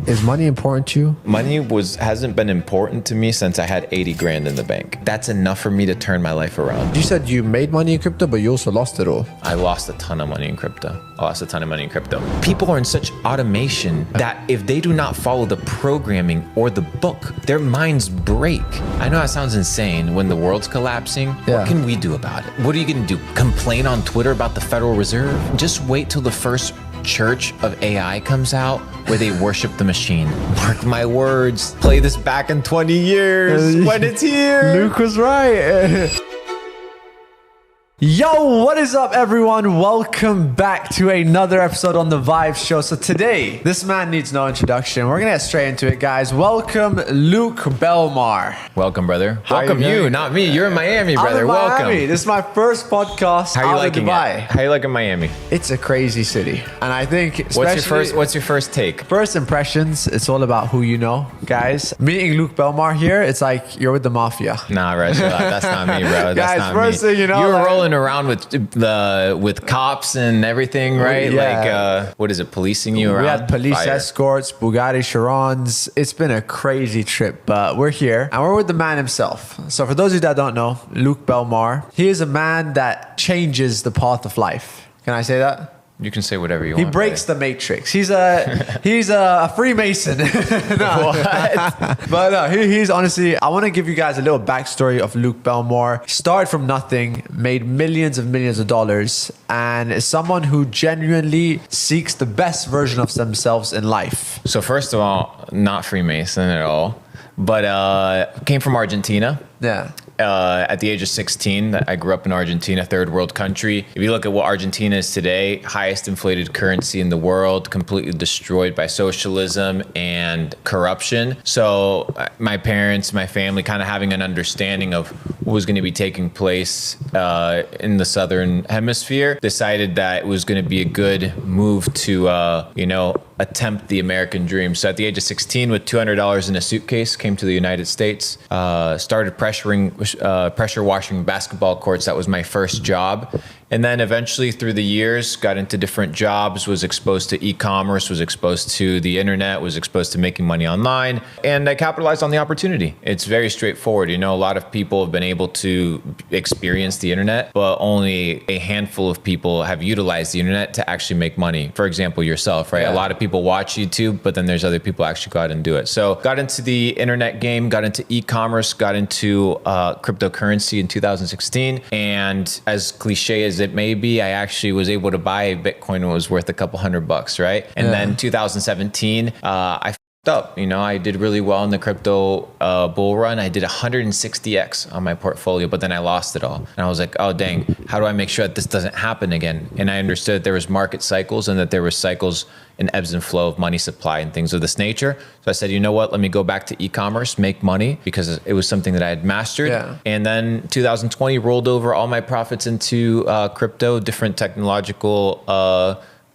Is money important to you? Money hasn't been important to me since I had 80 grand in the bank. That's enough for me to turn my life around. You said you made money in crypto, but you also lost it all. I lost a ton of money in crypto. People are in such automation that if they do not follow the programming or the book, their minds break. I know that sounds insane when the world's collapsing. Yeah. What can we do about it? What are you going to do? Complain on Twitter about the Federal Reserve? Just wait till the first church of AI comes out where they worship the machine. Mark my words. Play this back in 20 years when it's here. Luke was right. Yo, what is up, everyone? Welcome back to another episode on The Vibe Show. So today, this man needs no introduction. We're gonna get straight into it, guys. Welcome, Luke Belmar. Welcome, brother. How Welcome you you, doing? not me. You're in Miami, brother. I'm in Welcome. Miami. This is my first podcast How are you out liking of Dubai. it? How you liking Miami? It's a crazy city, and I think What's your first take? First impressions, it's all about who you know, guys. Meeting Luke Belmar here, it's like you're with the mafia. Nah, right. That's not me, bro. That's Guys, not first me. thing you know, you were like- rolling around with cops and everything, right? Yeah. Like, what is it? Policing you around? We had police Fire. escorts, Bugatti Chirons. It's been a crazy trip, but we're here and we're with the man himself. So for those of you that don't know, Luke Belmar, he is a man that changes the path of life. Can I say that? You can say whatever you He want. breaks the matrix. He's a Freemason. But no, he's honestly, I want to give you guys a little backstory of Luke Belmar. He started from nothing, made millions of dollars, and is someone who genuinely seeks the best version of themselves in life. So first of all, not Freemason at all, but came from Argentina. Yeah. At the age of 16, I grew up in Argentina, third world country. If you look at what Argentina is today, highest inflated currency in the world, completely destroyed by socialism and corruption. So my parents, my family, kind of having an understanding of what was going to be taking place in the southern hemisphere, decided that it was going to be a good move to, attempt the American dream. So at the age of 16, with $200 in a suitcase, came to the United States, started pressure washing basketball courts. That was my first job. And then eventually through the years, got into different jobs, was exposed to e-commerce, was exposed to the internet, was exposed to making money online, and I capitalized on the opportunity. It's very straightforward. A lot of people have been able to experience the internet, but only a handful of people have utilized the internet to actually make money. For example, yourself, right? Yeah. A lot of people watch YouTube, but then there's other people who actually go out and do it. So got into the internet game, got into e-commerce, got into cryptocurrency in 2016. And as cliche as it may be, I actually was able to buy a Bitcoin when it was worth a couple $100, right? And then 2017, I up. I did really well in the crypto bull run. I did 160x on my portfolio, but then I lost it all. And I was like, oh, dang, how do I make sure that this doesn't happen again? And I understood there was market cycles and that there were cycles and ebbs and flow of money supply and things of this nature. So I said, you know what, let me go back to e-commerce, make money, because it was something that I had mastered. Yeah. And then 2020 rolled over all my profits into crypto, different technological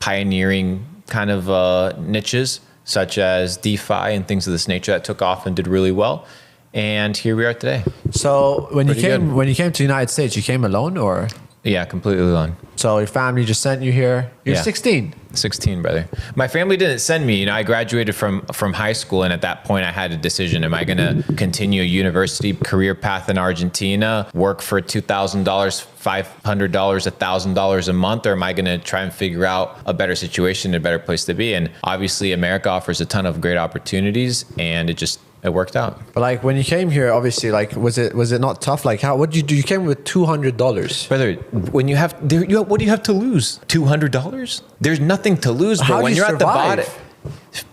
pioneering kind of niches, such as DeFi and things of this nature that took off and did really well. And here we are today. So when you Pretty came to the United States, you came alone, or Yeah, completely alone. so your family just sent you here? You're Yeah. 16. 16, brother. My family didn't send me. I graduated from high school, and at that point I had a decision. Am I going to continue a university career path in Argentina, work for $2,000, $500, $1,000 a month, or am I going to try and figure out a better situation, a better place to be? And obviously America offers a ton of great opportunities, and it worked out. But like when you came here, obviously, like was it not tough? Like what did you do? You came with $200. Brother, when you have, what do you have to lose? $200? There's nothing to lose, but How when do you you're at the survive? bottom.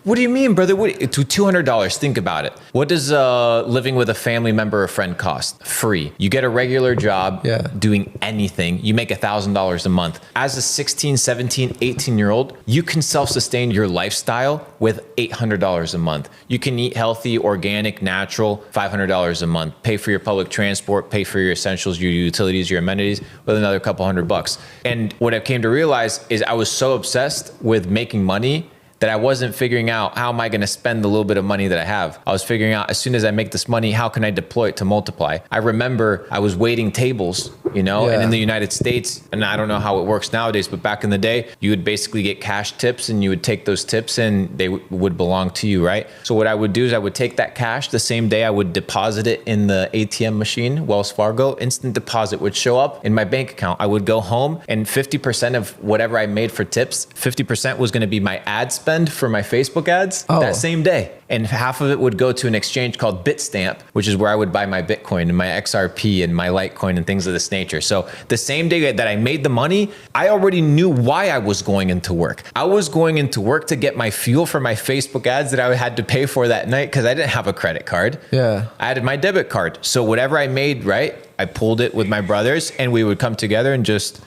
What do you mean, brother? To $200, think about it. What does living with a family member or friend cost? Free. You get a regular job doing anything. You make $1,000 a month. As a 16, 17, 18-year-old, you can self-sustain your lifestyle with $800 a month. You can eat healthy, organic, natural, $500 a month. Pay for your public transport, pay for your essentials, your utilities, your amenities with another couple $100. And what I came to realize is I was so obsessed with making money that I wasn't figuring out how am I going to spend the little bit of money that I have. I was figuring out as soon as I make this money, how can I deploy it to multiply? I remember I was waiting tables you know? Yeah. And in the United States, and I don't know how it works nowadays, but back in the day, you would basically get cash tips and you would take those tips and they would belong to you, right? So what I would do is I would take that cash the same day, I would deposit it in the ATM machine, Wells Fargo, instant deposit would show up in my bank account. I would go home and 50% of whatever I made for tips, 50% was going to be my ad spend for my Facebook ads that same day. And half of it would go to an exchange called Bitstamp, which is where I would buy my Bitcoin and my XRP and my Litecoin and things of this nature. So the same day that I made the money, I already knew why I was going into work. I was going into work to get my fuel for my Facebook ads that I had to pay for that night because I didn't have a credit card. Yeah. I had my debit card. So whatever I made, right, I pulled it with my brothers and we would come together and just,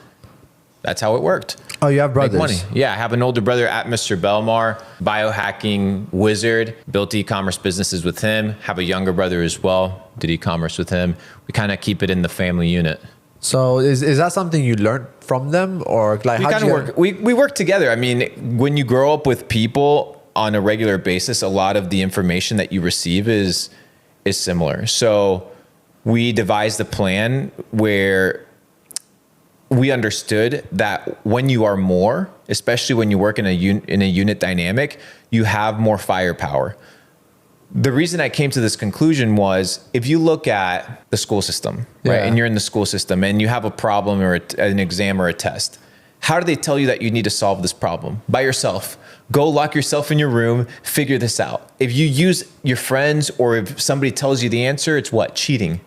that's how it worked. Oh, you have brothers? Make money. Yeah, I have an older brother at Mr. Belmar, biohacking wizard, built e-commerce businesses with him. Have a younger brother as well, did e-commerce with him. We kind of keep it in the family unit. So is that something you learned from them, or like we kind of work? We work together. I mean, when you grow up with people on a regular basis, a lot of the information that you receive is similar. So we devised a plan where we understood that when you are more, especially when you work in a unit dynamic, you have more firepower. The reason I came to this conclusion was if you look at the school system, right, and you're in the school system and you have a problem or an exam or a test, how do they tell you that you need to solve this problem? By yourself. Go lock yourself in your room, figure this out. If you use your friends or if somebody tells you the answer, it's what? Cheating.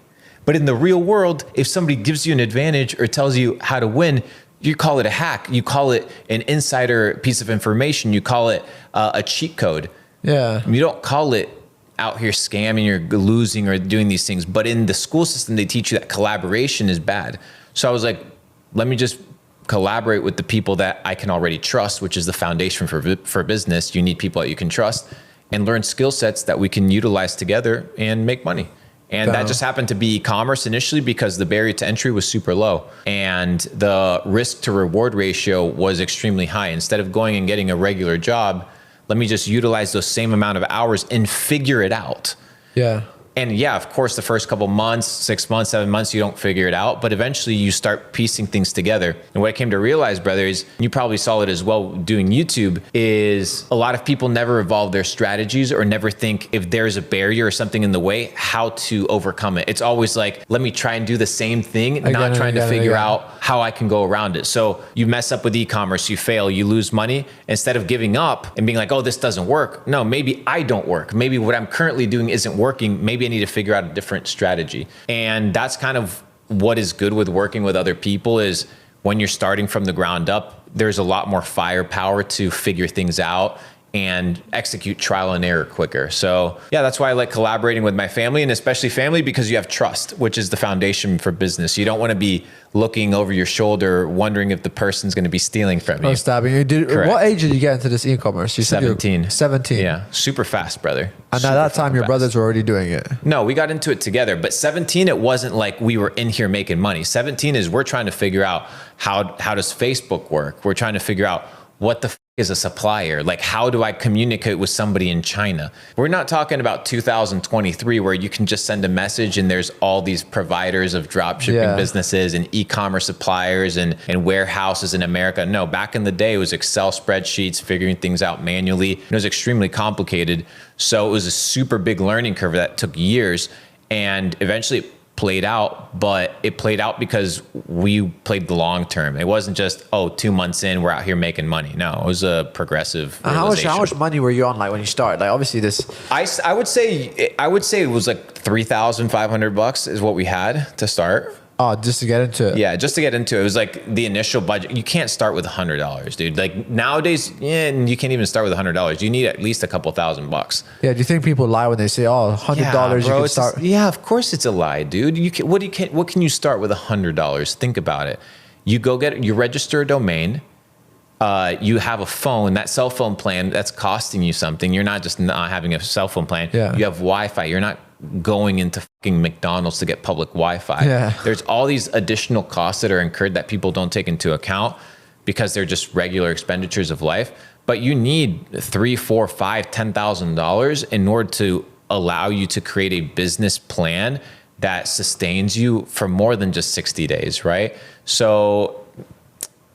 But in the real world, if somebody gives you an advantage or tells you how to win, you call it a hack. You call it an insider piece of information. You call it a cheat code. Yeah. You don't call it out here scamming or losing or doing these things. But in the school system, they teach you that collaboration is bad. So I was like, let me just collaborate with the people that I can already trust, which is the foundation for business. You need people that you can trust and learn skill sets that we can utilize together and make money. And that just happened to be e-commerce initially because the barrier to entry was super low and the risk to reward ratio was extremely high. Instead of going and getting a regular job, let me just utilize those same amount of hours and figure it out. Yeah. And yeah, of course, the first couple months, 6 months, 7 months, you don't figure it out, but eventually you start piecing things together. And what I came to realize, brother, is you probably saw it as well doing YouTube, is a lot of people never evolve their strategies or never think if there's a barrier or something in the way, how to overcome it. It's always like, let me try and do the same thing, not trying to figure out how I can go around it. So you mess up with e-commerce, you fail, you lose money. Instead of giving up and being like, oh, this doesn't work. No, maybe I don't work. Maybe what I'm currently doing isn't working. Maybe I need to figure out a different strategy. And that's kind of what is good with working with other people is when you're starting from the ground up, there's a lot more firepower to figure things out and execute trial and error quicker. So yeah, that's why I like collaborating with my family, and especially family because you have trust, which is the foundation for business. You don't want to be looking over your shoulder, wondering if the person's going to be stealing from you. Oh, stabbing you. What age did you get into this e-commerce? You said 17. 17. Yeah, super fast, brother. And at that time, your brothers were already doing it. No, we got into it together. But 17, it wasn't like we were in here making money. 17 is we're trying to figure out how does Facebook work? We're trying to figure out what the is a supplier. Like, how do I communicate with somebody in China? We're not talking about 2023 where you can just send a message and there's all these providers of drop shipping businesses and e-commerce suppliers and warehouses in America. No, back in the day, it was Excel spreadsheets, figuring things out manually. It was extremely complicated. So it was a super big learning curve that took years, and eventually played out, but it played out because we played the long term. It wasn't just, 2 months in, we're out here making money. No, it was a progressive realization. How much money were you on like when you started? Like obviously this, I would say it was like $3,500 is what we had to start. Oh, just to get into it. Yeah, just to get into it. It was like the initial budget. You can't start with $100, dude. Like nowadays, you can't even start with $100. You need at least a couple $1,000. Yeah, do you think people lie when they say, "Oh, $100 you can start"? Yeah, of course it's a lie, dude. What can you start with $100? Think about it. You register a domain. You have a phone. That cell phone plan that's costing you something. You're not just not having a cell phone plan. Yeah. You have Wi-Fi. You're not going into fucking McDonald's to get public Wi-Fi. Yeah. There's all these additional costs that are incurred that people don't take into account because they're just regular expenditures of life. But you need $3,000, $4,000, $5,000, $10,000 in order to allow you to create a business plan that sustains you for more than just 60 days, right? So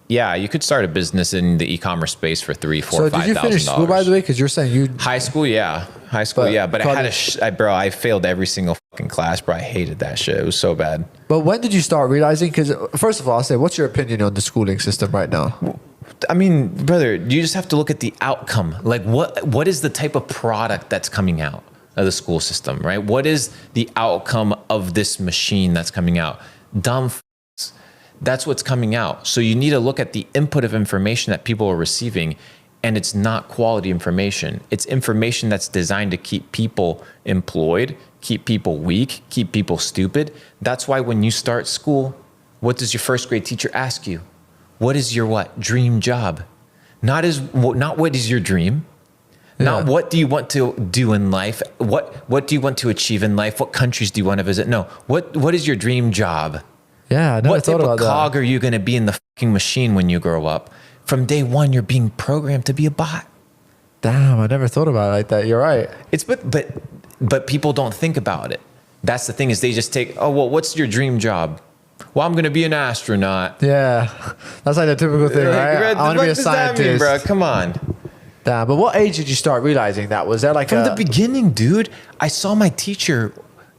yeah, you could start a business in the e-commerce space for $3,000, $4,000, $5,000. So did you finish school, by the way? Because you're saying you... High school, yeah. But I had bro, I failed every single fucking class, bro. I hated that shit. It was so bad. But when did you start realizing? Because first of all, I'll say, what's your opinion on the schooling system right now? I mean, brother, you just have to look at the outcome. Like what is the type of product that's coming out of the school system, right? What is the outcome of this machine that's coming out? Dumb f***s. That's what's coming out. So you need to look at the input of information that people are receiving, and it's not quality information. It's information that's designed to keep people employed, keep people weak, keep people stupid. That's why when you start school, what does your first grade teacher ask you? What is your dream job? Not what is your dream? Yeah. Not what do you want to do in life? What do you want to achieve in life? What countries do you want to visit? No. What is your dream job? Yeah, I never what thought type about of cog are you going to be in the fucking machine when you grow up? From day one, you're being programmed to be a bot. Damn, I never thought about it like that. You're right. But people don't think about it. That's the thing, is they just take, oh, well, what's your dream job? Well, I'm going to be an astronaut. Yeah, that's like the typical thing, right? I want to be a scientist. Mean, bro? Come on. Damn, but what age did you start realizing that? Was there like from the beginning, dude? I saw my teacher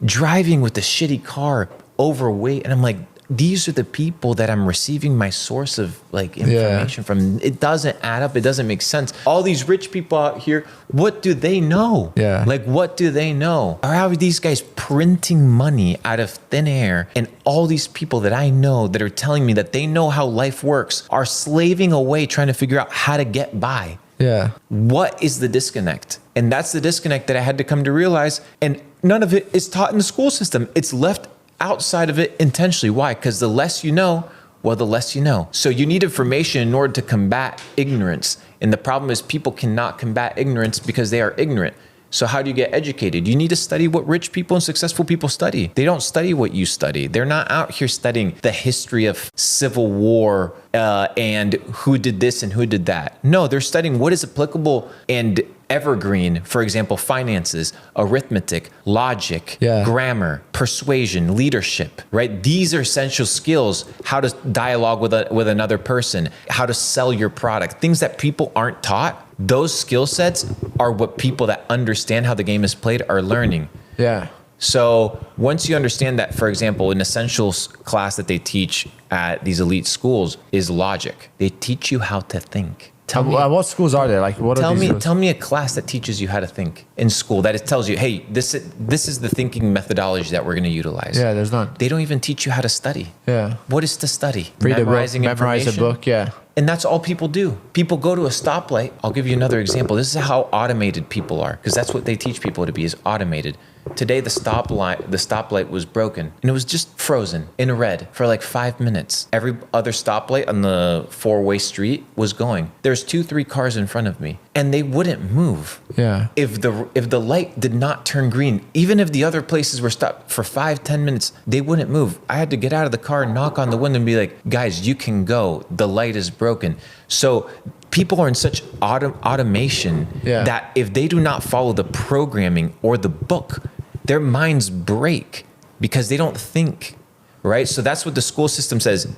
driving with a shitty car, overweight, and I'm like, these are the people that I'm receiving my source of like information from. It doesn't add up. It doesn't make sense. All these rich people out here, what do they know? Yeah. Like, what do they know? Or how are these guys printing money out of thin air? And all these people that I know that are telling me that they know how life works are slaving away trying to figure out how to get by. Yeah. What is the disconnect? And that's the disconnect that I had to come to realize. And none of it is taught in the school system. It's left outside of it intentionally. Why? Because the less you know, well, the less you know. So you need information in order to combat ignorance. And the problem is people cannot combat ignorance because they are ignorant. So how do you get educated? You need to study what rich people and successful people study. They don't study what you study. They're not out here studying the history of civil war and who did this and who did that. No, they're studying what is applicable and evergreen. For example, finances, arithmetic, logic, grammar, persuasion, leadership, right? These are essential skills. How to dialogue with another person, how to sell your product, things that people aren't taught. Those skill sets are what people that understand how the game is played are learning. Yeah. So once you understand that, for example, an essentials class that they teach at these elite schools is logic. They teach you how to think. Tell me, what schools are there? Like, what are these schools? Tell me a class that teaches you how to think in school, that it tells you, hey, this is the thinking methodology that we're going to utilize. Yeah, there's none. They don't even teach you how to study. Yeah. What is to study? Read a book, memorize a book, yeah. And that's all people do. People go to a stoplight. I'll give you another example. This is how automated people are, because that's what they teach people to be, is automated. Today, the stoplight was broken, and it was just frozen in red for like 5 minutes. Every other stoplight on the four-way street was going. There's 2-3 cars in front of me, and they wouldn't move. Yeah. If the light did not turn green, even if the other places were stopped for 5-10 minutes, they wouldn't move. I had to get out of the car, knock on the window, and be like, guys, you can go. The light is broken. So people are in such automation that if they do not follow the programming or the book, their minds break because they don't think, right? So that's what the school system says.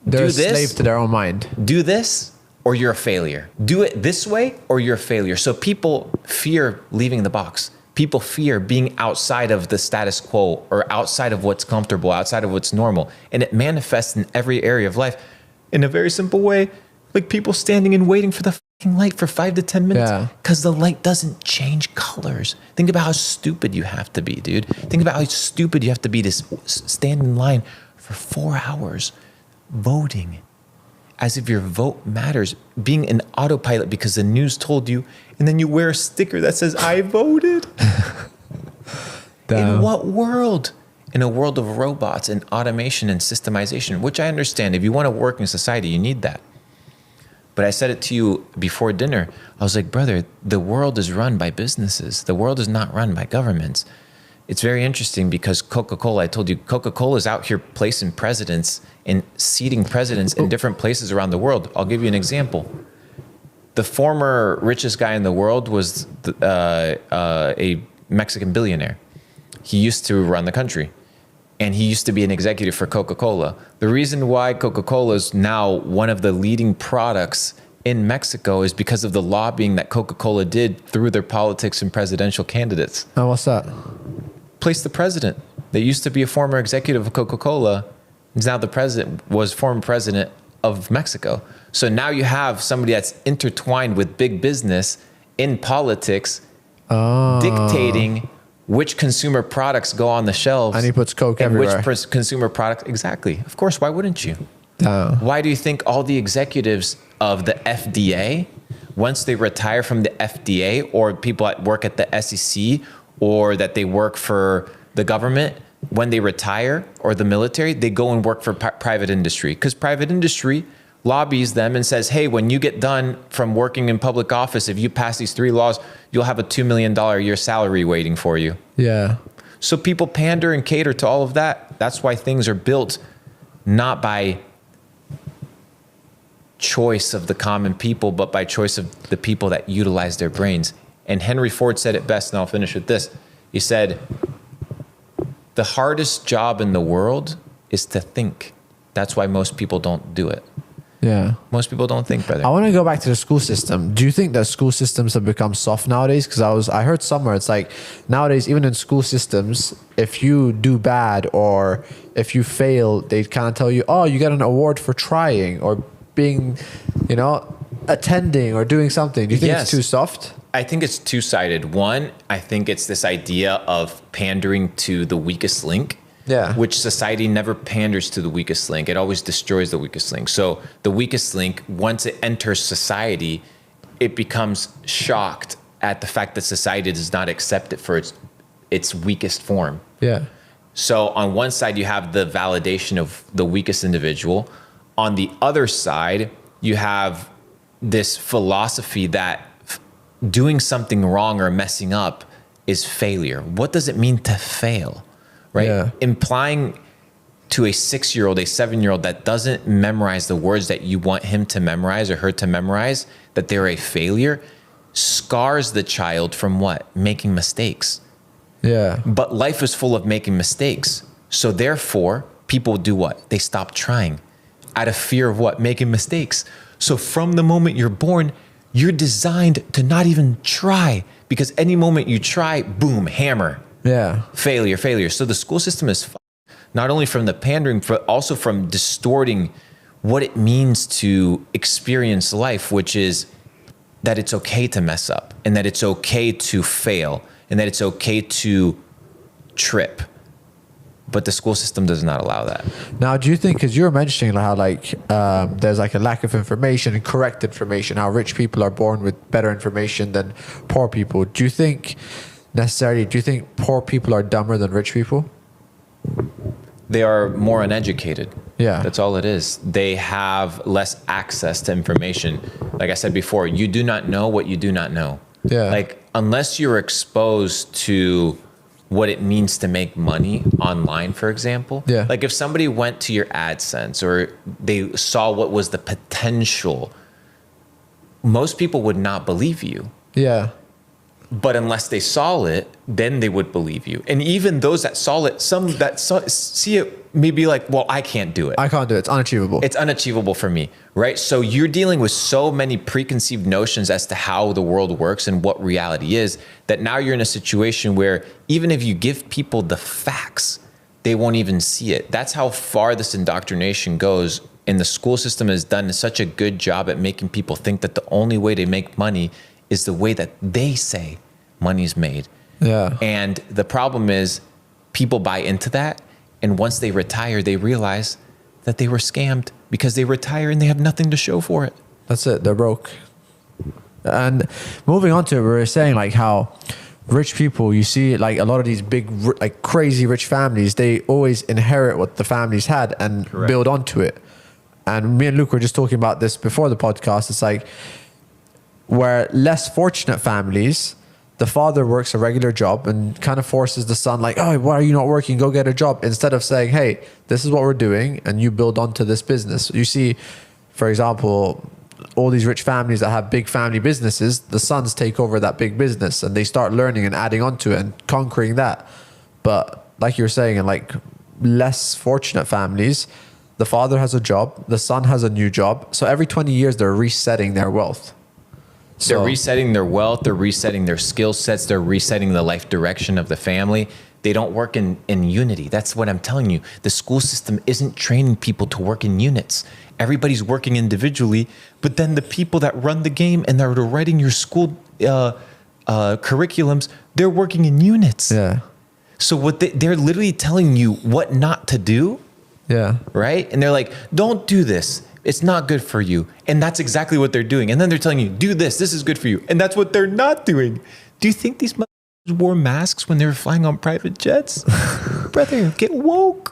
They're a slave to their own mind. Do this or you're a failure. Do it this way or you're a failure. So people fear leaving the box. People fear being outside of the status quo or outside of what's comfortable, outside of what's normal. And it manifests in every area of life in a very simple way. Like people standing and waiting for the fucking light for 5 to 10 minutes because the light doesn't change colors. Think about how stupid you have to be, dude. Think about how stupid you have to be to stand in line for 4 hours voting as if your vote matters, being an autopilot because the news told you, and then you wear a sticker that says, I voted. In what world? In a world of robots and automation and systemization, which I understand. If you want to work in society, you need that. But I said it to you before dinner. I was like, brother, the world is run by businesses. The world is not run by governments. It's very interesting because Coca-Cola, I told you, Coca-Cola is out here placing presidents and seating presidents in different places around the world. I'll give you an example. The former richest guy in the world was a Mexican billionaire. he used to run the country. And he used to be an executive for Coca-Cola. The reason why Coca-Cola is now one of the leading products in Mexico is because of the lobbying that Coca-Cola did through their politics and presidential candidates. Oh, what's that? Place the president that used to be a former executive of Coca-Cola is now the president, was former president of Mexico. So now you have somebody that's intertwined with big business in politics, dictating which consumer products go on the shelves. And he puts Coke and everywhere. which consumer product, exactly. Of course, why wouldn't you? Oh. Why do you think all the executives of the FDA, once they retire from the FDA, or people that work at the SEC, or that they work for the government, when they retire, or the military, they go and work for private industry? Because private industry lobbies them and says, hey, when you get done from working in public office, if you pass these 3 laws, you'll have a $2 million a year salary waiting for you. Yeah. So people pander and cater to all of that. That's why things are built not by choice of the common people, but by choice of the people that utilize their brains. And Henry Ford said it best, and I'll finish with this. He said, the hardest job in the world is to think. That's why most people don't do it. Yeah. Most people don't think, brother. I want to go back to the school system. Do you think that school systems have become soft nowadays? Because I heard somewhere it's like nowadays, even in school systems, if you do bad or if you fail, they kind of tell you, oh, you get an award for trying or being, attending or doing something. Do you think it's too soft? I think it's two-sided. One, I think it's this idea of pandering to the weakest link. Yeah. Which society never panders to the weakest link. It always destroys the weakest link. So the weakest link, once it enters society, it becomes shocked at the fact that society does not accept it for its weakest form. Yeah. So on one side, you have the validation of the weakest individual. On the other side, you have this philosophy that doing something wrong or messing up is failure. What does it mean to fail? Right? Yeah. Implying to a 6-year-old, a 7-year-old that doesn't memorize the words that you want him to memorize or her to memorize, that they're a failure, scars the child from what? Making mistakes. Yeah. But life is full of making mistakes. So therefore, people do what? They stop trying out of fear of what? Making mistakes. So from the moment you're born, you're designed to not even try, because any moment you try, boom, hammer. Yeah. Failure. So the school system is not only from the pandering, but also from distorting what it means to experience life, which is that it's okay to mess up and that it's okay to fail and that it's okay to trip. But the school system does not allow that. Now, do you think, because you were mentioning how there's like a lack of information and correct information, how rich people are born with better information than poor people. Do you think poor people are dumber than rich people? They are more uneducated. Yeah. That's all it is. They have less access to information. Like I said before, you do not know what you do not know. Yeah. Like, unless you're exposed to what it means to make money online, for example. Yeah. Like if somebody went to your AdSense or they saw what was the potential, most people would not believe you. Yeah. But unless they saw it, then they would believe you. And even those that saw it, see it may be like, well, I can't do it. I can't do it. It's unachievable. It's unachievable for me, right? So you're dealing with so many preconceived notions as to how the world works and what reality is, that now you're in a situation where even if you give people the facts, they won't even see it. That's how far this indoctrination goes. And the school system has done such a good job at making people think that the only way to make money is the way that they say money's made. Yeah. And the problem is people buy into that. And once they retire, they realize that they were scammed because they retire and they have nothing to show for it. That's it. They're broke. And moving on to it, we were saying like how rich people, you see like a lot of these big, like crazy rich families, they always inherit what the families had and Correct. build onto it. And me and Luke were just talking about this before the podcast. It's like where less fortunate families, the father works a regular job and kind of forces the son like, oh, why are you not working? Go get a job. Instead of saying, hey, this is what we're doing and you build onto this business. You see, for example, all these rich families that have big family businesses, the sons take over that big business and they start learning and adding onto it and conquering that. But like you were saying, in like less fortunate families, the father has a job, the son has a new job. So every 20 years, they're resetting their wealth. They're resetting their wealth. They're resetting their skill sets. They're resetting the life direction of the family. They don't work in unity. That's what I'm telling you. The school system isn't training people to work in units. Everybody's working individually, but then the people that run the game and that are writing your school curriculums, they're working in units. Yeah. So what they're literally telling you what not to do. Yeah. Right? And they're like, don't do this. It's not good for you. And that's exactly what they're doing. And then they're telling you, do this. This is good for you. And that's what they're not doing. Do you think these motherfuckers wore masks when they were flying on private jets? Brother, get woke.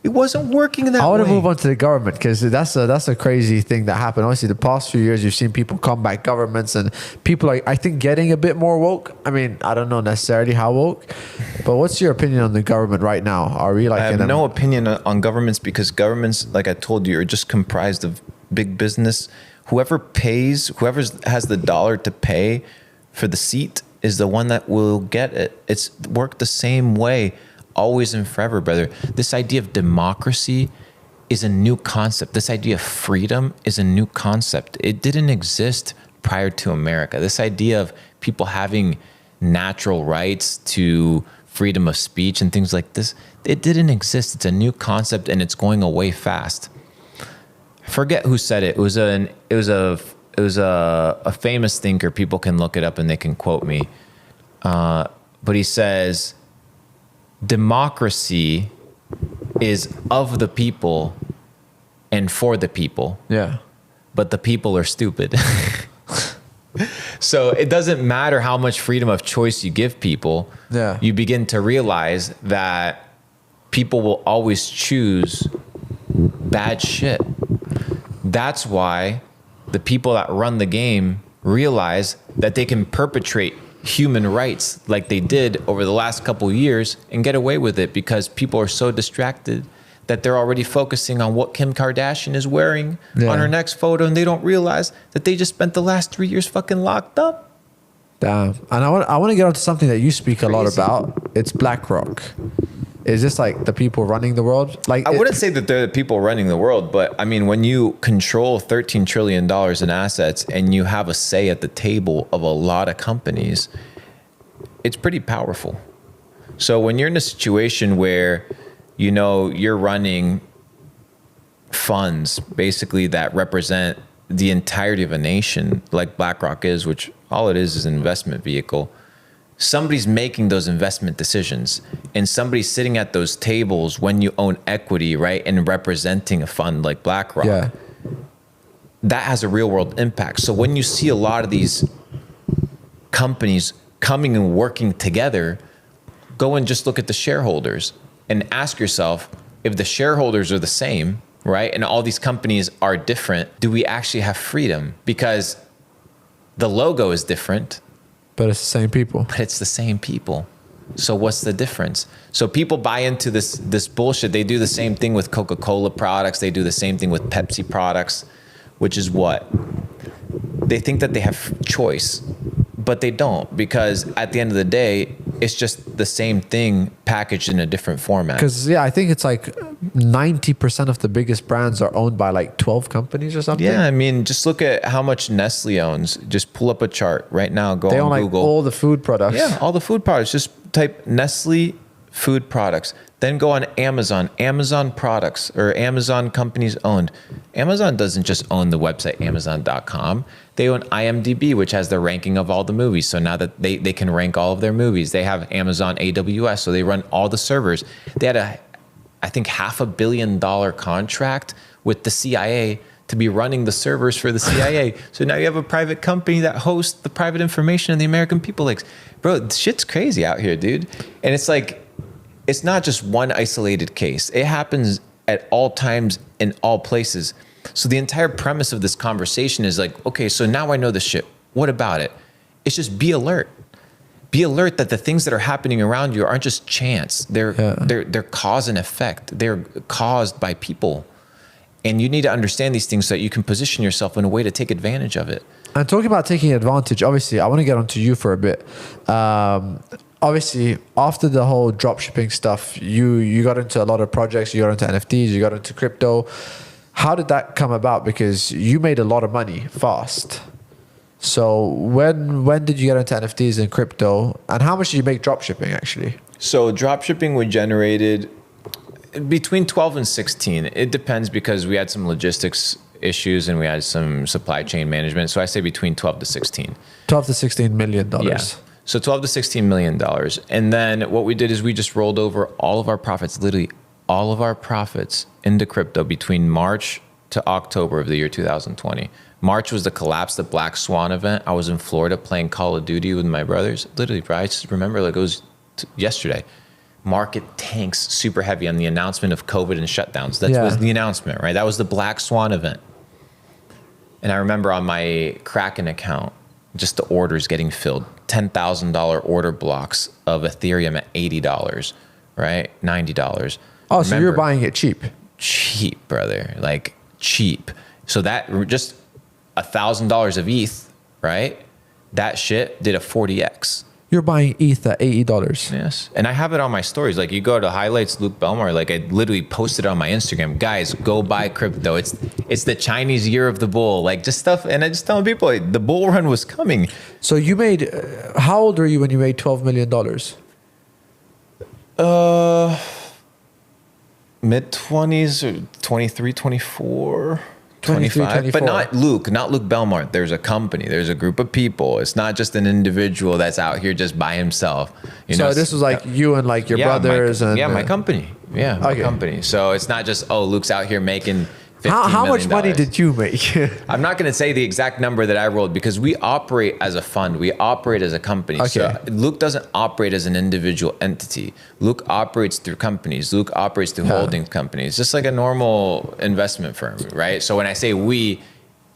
It wasn't working in that way. I want to move on to the government because that's a crazy thing that happened. Obviously, the past few years, you've seen people combat governments and people are, I think, getting a bit more woke. I mean, I don't know necessarily how woke, but what's your opinion on the government right now? Are we like... I have no opinion on governments because governments, like I told you, are just comprised of big business. Whoever has the dollar to pay for the seat is the one that will get it. It's worked the same way always and forever, brother. This idea of democracy is a new concept. This idea of freedom is a new concept. It didn't exist prior to America. This idea of people having natural rights to freedom of speech and things like this, it didn't exist. It's a new concept and it's going away fast. I forget who said it. It was a famous thinker. People can look it up and they can quote me. But he says, democracy is of the people and for the people. Yeah. But the people are stupid. So it doesn't matter how much freedom of choice you give people. Yeah. You begin to realize that people will always choose bad shit. That's why the people that run the game realize that they can perpetrate human rights like they did over the last couple of years and get away with it because people are so distracted that they're already focusing on what Kim Kardashian is wearing on her next photo and they don't realize that they just spent the last 3 years fucking locked up. Damn. And I want to get onto something that you speak a lot about. It's BlackRock. Is this like the people running the world? Like I wouldn't say that they're the people running the world, but I mean, when you control $13 trillion in assets and you have a say at the table of a lot of companies, it's pretty powerful. So when you're in a situation where, you know, you're running funds basically that represent the entirety of a nation, like BlackRock is, which all it is an investment vehicle. Somebody's making those investment decisions and somebody's sitting at those tables when you own equity, right? And representing a fund like BlackRock, that has a real world impact. So when you see a lot of these companies coming and working together, go and just look at the shareholders and ask yourself, if the shareholders are the same, right? And all these companies are different, do we actually have freedom? Because the logo is different. But it's the same people. But it's the same people. So what's the difference? So people buy into this bullshit. They do the same thing with Coca-Cola products. They do the same thing with Pepsi products, which is what? They think that they have choice, but they don't, because at the end of the day, it's just the same thing packaged in a different format. Because, I think it's like 90% of the biggest brands are owned by like 12 companies or something. Yeah, I mean, just look at how much Nestle owns. Just pull up a chart right now. Go they on own Google. Like all the food products. Yeah, all the food products. Just type Nestle food products. Then go on Amazon. Amazon products or Amazon companies owned. Amazon doesn't just own the website Amazon.com. They own IMDb, which has the ranking of all the movies. So now that they can rank all of their movies. They have Amazon AWS, so they run all the servers. They had I think $500 million contract with the CIA to be running the servers for the CIA. So now you have a private company that hosts the private information of the American people. Like, bro, shit's crazy out here, dude. And it's like, it's not just one isolated case. It happens at all times in all places. So the entire premise of this conversation is like, okay, so now I know this shit. What about it? It's just be alert. Be alert that the things that are happening around you aren't just chance. They're cause and effect. They're caused by people. And you need to understand these things so that you can position yourself in a way to take advantage of it. And talking about taking advantage, obviously, I want to get onto you for a bit. obviously after the whole dropshipping stuff, you got into a lot of projects, you got into NFTs, you got into crypto. How did that come about? Because you made a lot of money fast. So when did you get into NFTs and crypto, and how much did you make dropshipping actually? So dropshipping we generated between 12 and 16. It depends because we had some logistics issues and we had some supply chain management. So I say between 12 to 16. 12 to 16 million dollars. Yeah. So 12 to 16 million dollars. And then what we did is we just rolled over all of our profits, literally all of our profits into crypto between March to October of the year 2020. March was the collapse, the Black Swan event. I was in Florida playing Call of Duty with my brothers. Literally, bro, I just remember like it was yesterday. Market tanks super heavy on the announcement of COVID and shutdowns. That was the announcement, right? That was the Black Swan event. And I remember on my Kraken account, just the orders getting filled. $10,000 order blocks of Ethereum at $80, right? $90. Oh, so you're buying it cheap? Cheap, brother. Like cheap. So that just $1,000 of ETH, right? That shit did a 40x. You're buying ETH at $80. Yes. And I have it on my stories. Like you go to highlights, Luke Belmar, like I literally posted on my Instagram, guys, go buy crypto. It's the Chinese year of the bull, like just stuff. And I just tell people like, the bull run was coming. So you made, how old were you when you made $12 million? Mid-20s or 23, 24. 23, 25, 24. but not Luke Belmar. There's a company, there's a group of people. It's not just an individual that's out here just by himself. So this was like you and like your brothers and my company. Yeah, my Okay. company. So it's not just Luke's out here making how much money did you make? I'm not going to say the exact number that I rolled because we operate as a fund. We operate as a company. Okay. So Luke doesn't operate as an individual entity. Luke operates through companies. Luke operates through holding companies, just like a normal investment firm, right? So when I say we,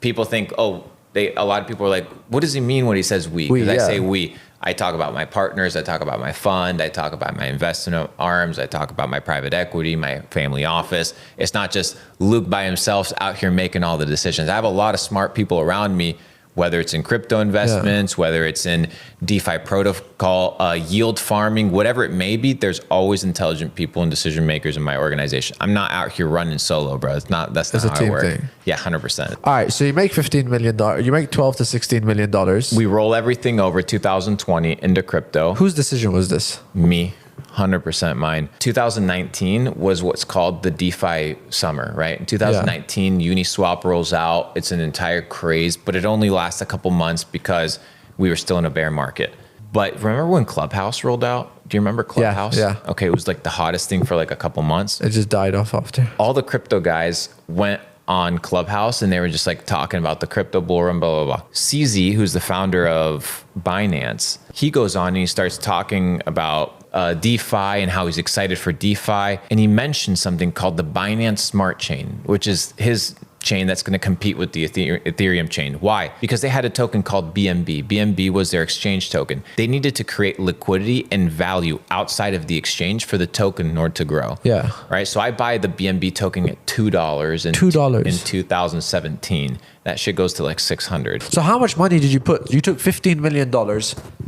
people think, a lot of people are like, what does he mean when he says we? Because I say we. I talk about my partners, I talk about my fund, I talk about my investment arms, I talk about my private equity, my family office. It's not just Luke by himself out here making all the decisions. I have a lot of smart people around me, whether it's in crypto investments, whether it's in DeFi protocol, yield farming, whatever it may be, there's always intelligent people and decision makers in my organization. I'm not out here running solo, bro. That's not how I work. Thing. Yeah, 100%. All right, so you make $15 million. You make $12 to $16 million. We roll everything over 2020 into crypto. Whose decision was this? Me. 100% mine. 2019 was what's called the DeFi summer, right? In 2019, Uniswap rolls out. It's an entire craze, but it only lasts a couple months because we were still in a bear market. But remember when Clubhouse rolled out? Do you remember Clubhouse? Yeah. Okay, it was like the hottest thing for like a couple months. It just died off after. All the crypto guys went on Clubhouse and they were just like talking about the crypto bull run, blah, blah, blah. CZ, who's the founder of Binance, he goes on and he starts talking about DeFi and how he's excited for DeFi. And he mentioned something called the Binance Smart Chain, which is his chain that's going to compete with the Ethereum chain. Why? Because they had a token called BNB. BNB was their exchange token. They needed to create liquidity and value outside of the exchange for the token in order to grow. Yeah. Right. So I buy the BNB token at $2 in $2 in 2017. That shit goes to like 600. So how much money did you put? You took $15 million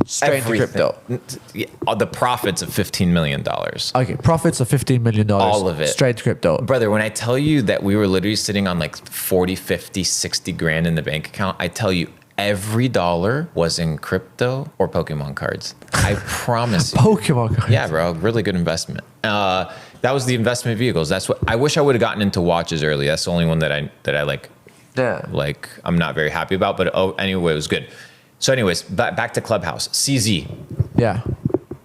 straight into crypto. Yeah, the profits of $15 million. Okay, profits of $15 million. All of it. Straight to crypto. Brother, when I tell you that we were literally sitting on like 40, 50, 60 grand in the bank account, I tell you every dollar was in crypto or Pokemon cards. I promise you. Pokemon cards. Yeah, bro. Really good investment. That was the investment vehicles. That's what I wish I would have gotten into watches early. That's the only one that I like. Yeah. Like I'm not very happy about, but anyway, it was good. So anyways, back to Clubhouse. CZ. Yeah.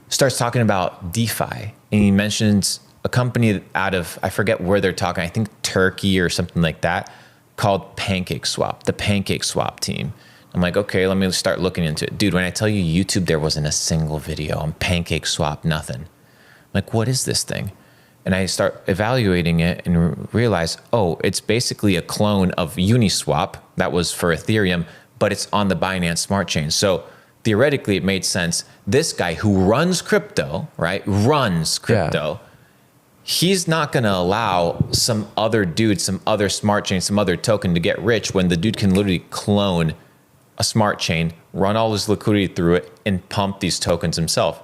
Starts talking about DeFi and he mentions a company out of, I forget where they're talking, I think Turkey or something like that, called PancakeSwap, the PancakeSwap team. I'm like, okay, let me start looking into it. Dude, when I tell you YouTube, there wasn't a single video on PancakeSwap, nothing. I'm like, what is this thing? And I start evaluating it and realize, it's basically a clone of Uniswap that was for Ethereum, but it's on the Binance Smart Chain. So theoretically, it made sense. This guy who runs crypto, right? Runs crypto. Yeah. He's not going to allow some other dude, some other smart chain, some other token to get rich when the dude can literally clone a smart chain, run all his liquidity through it, and pump these tokens himself.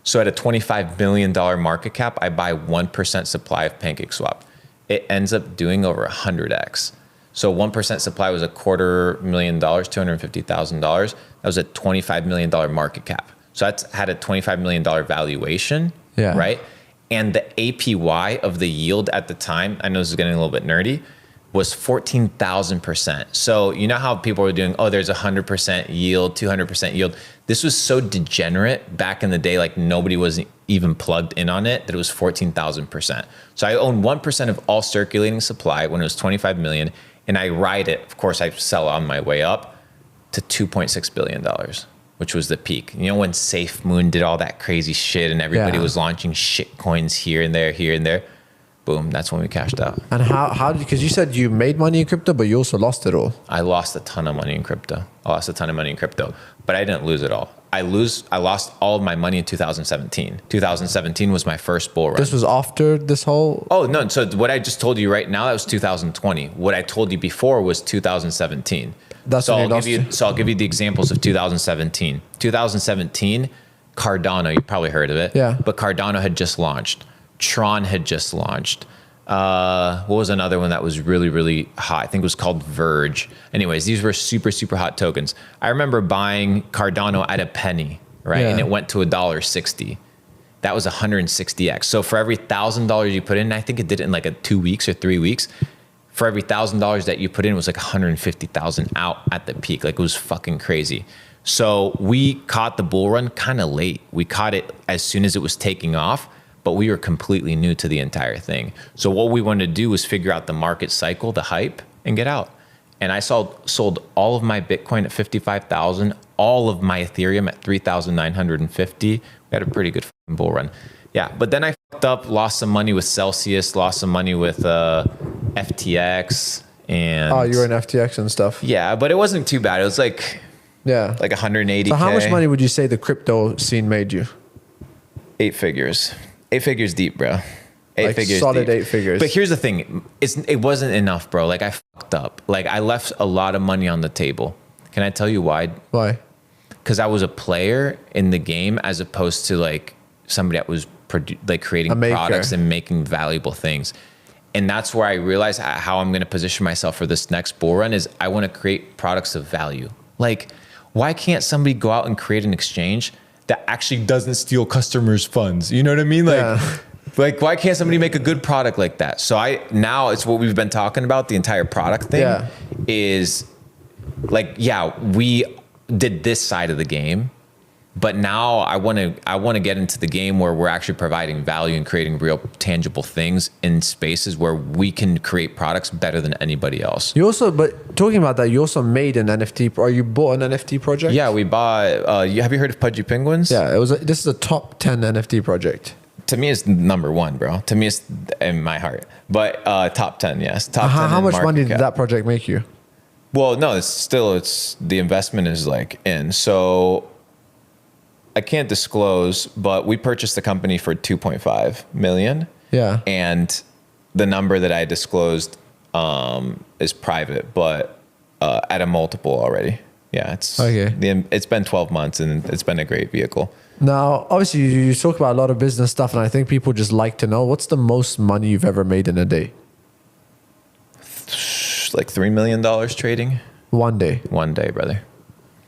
So at a $25 million market cap, I buy 1% supply of PancakeSwap. It ends up doing over 100x. So 1% supply was $250,000, $250,000. That was a $25 million market cap. So that's had a $25 million valuation, right? And the APY of the yield at the time, I know this is getting a little bit nerdy, was 14,000%. So you know how people were doing, oh, there's 100% yield, 200% yield. This was so degenerate back in the day, like nobody was even plugged in on it, that it was 14,000%. So I own 1% of all circulating supply when it was 25 million, and I ride it. Of course, I sell on my way up to $2.6 billion, which was the peak. You know, when Safe Moon did all that crazy shit and everybody was launching shit coins here and there, boom, that's when we cashed out. And how did, because you said you made money in crypto, but you also lost it all. I lost a ton of money in crypto. But I didn't lose it all. I lost all of my money in 2017. 2017 was my first bull run. This was after this whole... Oh, no. So what I just told you right now, that was 2020. What I told you before was 2017. So I'll give you the examples of 2017. 2017, Cardano, you probably heard of it. Yeah. But Cardano had just launched. Tron had just launched. What was another one that was really, really hot? I think it was called Verge. Anyways, these were super, super hot tokens. I remember buying Cardano at a penny, right? Yeah. And it went to $1.60. That was 160x. So for every $1,000 you put in, I think it did it in like 2 weeks or 3 weeks. For every $1,000 that you put in, it was like 150,000 out at the peak. Like it was fucking crazy. So we caught the bull run kind of late. We caught it as soon as it was taking off, but we were completely new to the entire thing. So what we wanted to do was figure out the market cycle, the hype, and get out. And I sold all of my Bitcoin at 55,000, all of my Ethereum at 3,950. We had a pretty good bull run. Yeah, but then I fucked up, lost some money with Celsius, lost some money with FTX. And oh, you were in FTX and stuff. Yeah, but it wasn't too bad. It was like 180K. So how much money would you say the crypto scene made you? 8 figures. 8 figures deep, bro. 8 figures solid deep. 8 figures. But here's the thing. It wasn't enough, bro. Like I fucked up. Like I left a lot of money on the table. Can I tell you why? Why? Because I was a player in the game as opposed to like somebody that was creating products and making valuable things. And that's where I realized how I'm going to position myself for this next bull run is I want to create products of value. Like, why can't somebody go out and create an exchange that actually doesn't steal customers' funds? You know what I mean? Like, why can't somebody make a good product like that? So now it's what we've been talking about. The entire product thing is like, we did this side of the game, but now I want to get into the game where we're actually providing value and creating real tangible things in spaces where we can create products better than anybody else. You also, but talking about that, you also made an NFT, or you bought an NFT project? Yeah, we bought, have you heard of Pudgy Penguins? Yeah, this is a top 10 NFT project. To me, it's number one, bro. To me, it's in my heart. But top 10, yes. Top 10. How much money did that project make you? Well, no, it's the investment is like in. So I can't disclose, but we purchased the company for 2.5 million. Yeah. And the number that I disclosed is private, but at a multiple already. Yeah, it's been 12 months and it's been a great vehicle. Now, obviously, you talk about a lot of business stuff, and I think people just like to know, what's the most money you've ever made in a day? Like $3 million trading. One day, brother.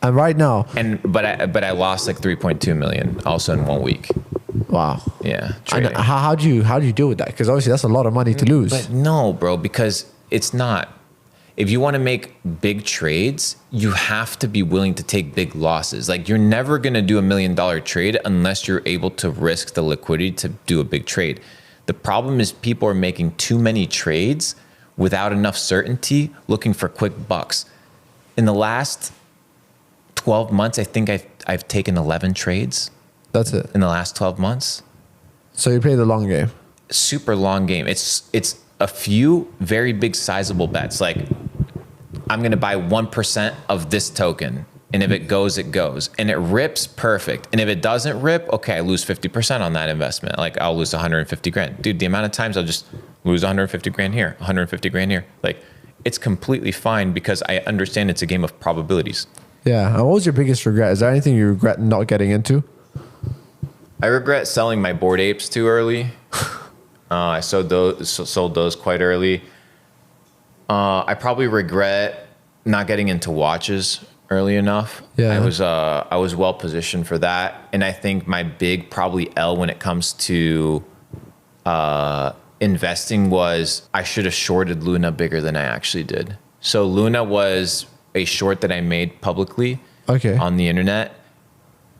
And right now, but I lost like 3.2 million also in 1 week. Wow. Yeah. And how do you deal with that? Because obviously that's a lot of money to lose. But no, bro, because it's not. If you want to make big trades, you have to be willing to take big losses. Like you're never going to do $1 million trade unless you're able to risk the liquidity to do a big trade. The problem is people are making too many trades without enough certainty, looking for quick bucks. In the last 12 months, I think I've taken 11 trades. That's it. In the last 12 months. So you play the long game. Super long game. It's a few very big sizable bets. Like I'm going to buy 1% of this token. And if it goes, it goes. And it rips, perfect. And if it doesn't rip, okay, I lose 50% on that investment. Like I'll lose 150 grand. Dude, the amount of times I'll just lose 150 grand here, 150 grand here. Like it's completely fine because I understand it's a game of probabilities. Yeah. And what was your biggest regret? Is there anything you regret not getting into? I regret selling my Bored Apes too early. I sold those quite early. I probably regret not getting into watches early enough. Yeah. I was well positioned for that, and I think my big probably L when it comes to investing was I should have shorted Luna bigger than I actually did. So Luna was a short that I made publicly on the internet.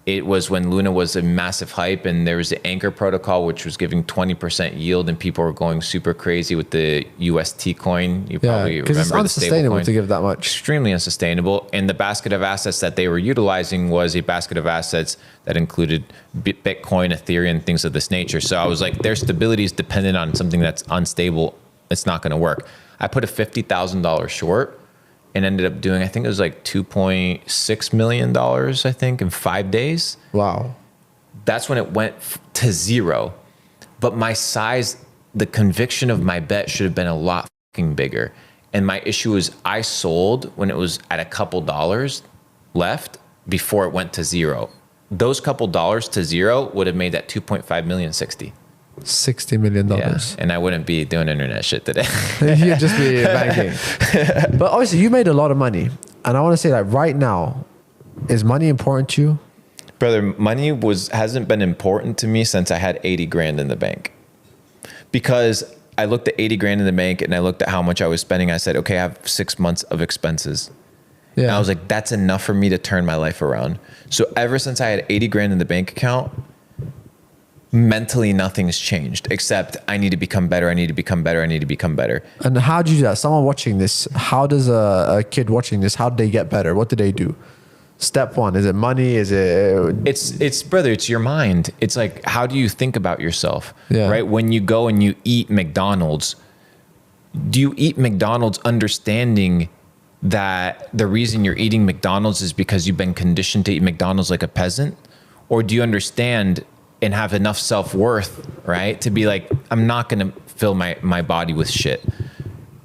It was when Luna was a massive hype, and there was the Anchor protocol, which was giving 20% yield, and people were going super crazy with the UST coin. You probably remember it's unsustainable to give that much. Extremely unsustainable. And the basket of assets that they were utilizing was a basket of assets that included Bitcoin, Ethereum, things of this nature. So I was like, their stability is dependent on something that's unstable. It's not going to work. I put a $50,000 short and ended up doing, I think it was like $2.6 million, I think, in 5 days. Wow. That's when it went to zero. But my size, the conviction of my bet should have been a lot fucking bigger. And my issue is I sold when it was at a couple dollars left before it went to zero. Those couple dollars to zero would have made that 2.5 million 60. $60 million. Yeah, and I wouldn't be doing internet shit today. You'd just be banking. But obviously, you made a lot of money. And I want to say that right now, is money important to you? Brother, money hasn't been important to me since I had 80 grand in the bank. Because I looked at 80 grand in the bank and I looked at how much I was spending. I said, okay, I have 6 months of expenses. Yeah. And I was like, that's enough for me to turn my life around. So ever since I had 80 grand in the bank account, mentally nothing's changed except I need to become better. I need to become better. I need to become better. And how do you do that? Someone watching this, how does a kid watching this, how do they get better? What do they do? Step one, is it money? Is it? It's brother, it's your mind. It's like, how do you think about yourself? Yeah. Right? When you go and you eat McDonald's, do you eat McDonald's understanding that the reason you're eating McDonald's is because you've been conditioned to eat McDonald's like a peasant? Or do you understand and have enough self-worth, right, to be like, I'm not going to fill my body with shit?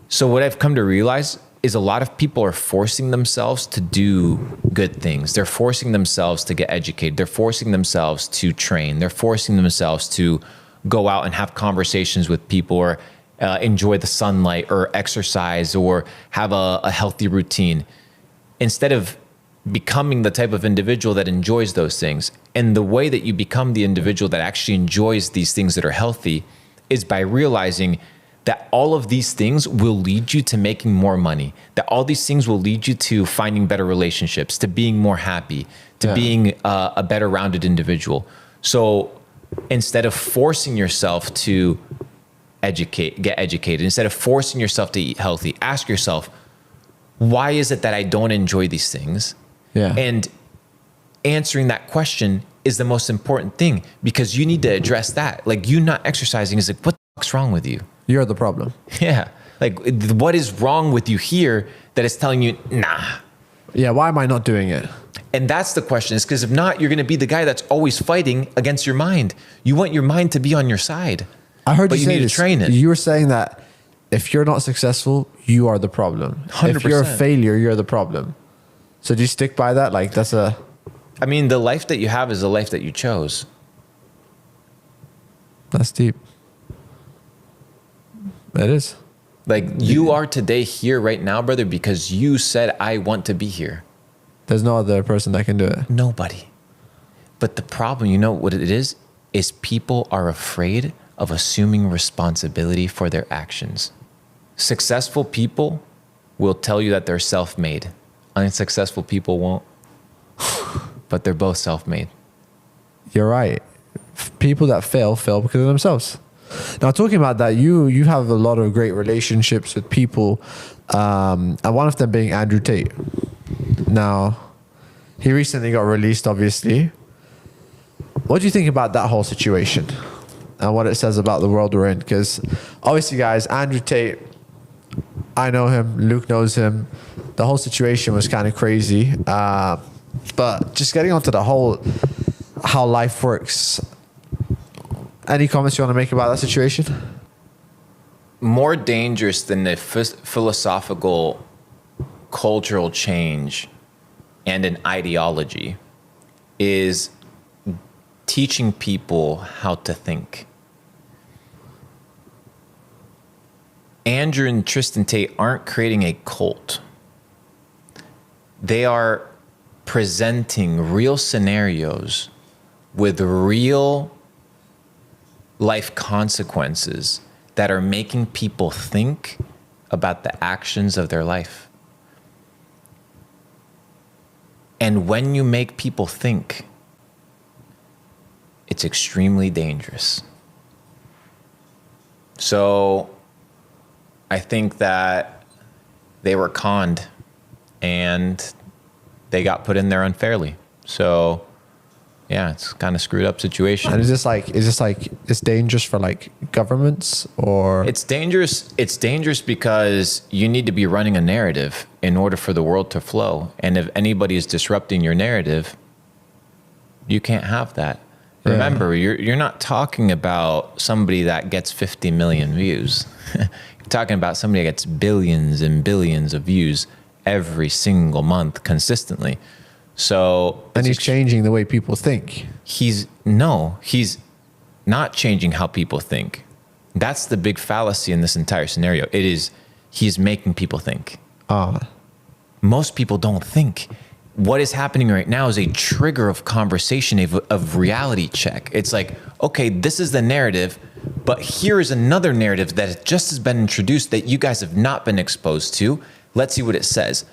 So what I've come to realize is a lot of people are forcing themselves to do good things. They're forcing themselves to get educated. They're forcing themselves to train. They're forcing themselves to go out and have conversations with people, or enjoy the sunlight, or exercise, or have a healthy routine, instead of becoming the type of individual that enjoys those things. And the way that you become the individual that actually enjoys these things that are healthy is by realizing that all of these things will lead you to making more money, that all these things will lead you to finding better relationships, to being more happy, to being a better rounded individual. So instead of forcing yourself to get educated, instead of forcing yourself to eat healthy, ask yourself, why is it that I don't enjoy these things? Yeah. And answering that question is the most important thing, because you need to address that. Like, you not exercising is like, what the fuck's wrong with you? You're the problem. Yeah. Like, what is wrong with you here that is telling you, nah? Yeah. Why am I not doing it? And that's the question, is because if not, you're going to be the guy that's always fighting against your mind. You want your mind to be on your side. I heard but you you say need this. to train it. You were saying that if you're not successful, you are the problem. 100%. If you're a failure, you're the problem. So do you stick by that? Like, that's a... I mean, the life that you have is the life that you chose. That's deep. It is. Like, you are today here right now, brother, because you said, I want to be here. There's no other person that can do it. Nobody. But the problem, you know what it is people are afraid of assuming responsibility for their actions. Successful people will tell you that they're self-made. Unsuccessful people won't. But they're both self-made. You're right. People that fail because of themselves. Now, talking about that, you have a lot of great relationships with people, and one of them being Andrew Tate. Now, he recently got released, obviously. What do you think about that whole situation and what it says about the world we're in? Because obviously, guys, Andrew Tate, I know him, Luke knows him. The whole situation was kind of crazy. But just getting onto the whole, how life works. Any comments you want to make about that situation? More dangerous than the philosophical, cultural change and an ideology is teaching people how to think. Andrew and Tristan Tate aren't creating a cult. They are presenting real scenarios with real life consequences that are making people think about the actions of their life. And when you make people think, it's extremely dangerous. So I think that they were conned and they got put in there unfairly. So yeah, it's kind of screwed up situation. And is this like it's dangerous for like governments, or It's dangerous. It's dangerous because you need to be running a narrative in order for the world to flow. And if anybody is disrupting your narrative, you can't have that. Yeah. Remember, you're not talking about somebody that gets 50 million views. You're talking about somebody that gets billions and billions of views every single month consistently. So, and he's changing the way people think. he's not changing how people think. That's the big fallacy in this entire scenario. It is, he's making people think. Most people don't think. What is happening right now is a trigger of conversation, of reality check. It's like, okay, this is the narrative, but here is another narrative that just has been introduced that you guys have not been exposed to. Let's see what it says.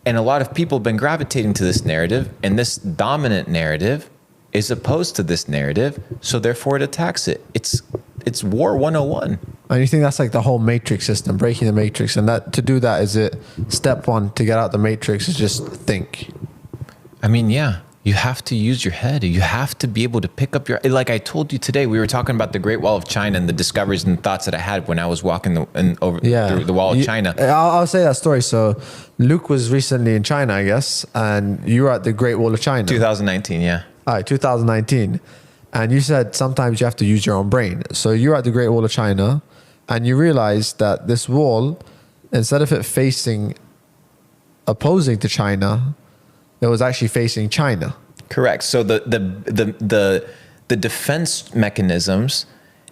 And a lot of people have been gravitating to this narrative, and this dominant narrative is opposed to this narrative, so therefore it attacks it. It's War 101. And you think that's like the whole matrix system, breaking the matrix, and that to do that, is it step one to get out the matrix is just think? I mean, yeah, you have to use your head. You have to be able to pick up your, like I told you today, we were talking about the Great Wall of China and the discoveries and thoughts that I had when I was walking through the Wall of China. I'll say that story. So Luke was recently in China, I guess, and you were at the Great Wall of China. 2019, yeah. All right, 2019. And you said sometimes you have to use your own brain. So you're at the Great Wall of China and you realized that this wall, instead of it facing opposing to China, it was actually facing China. Correct. So the defense mechanisms,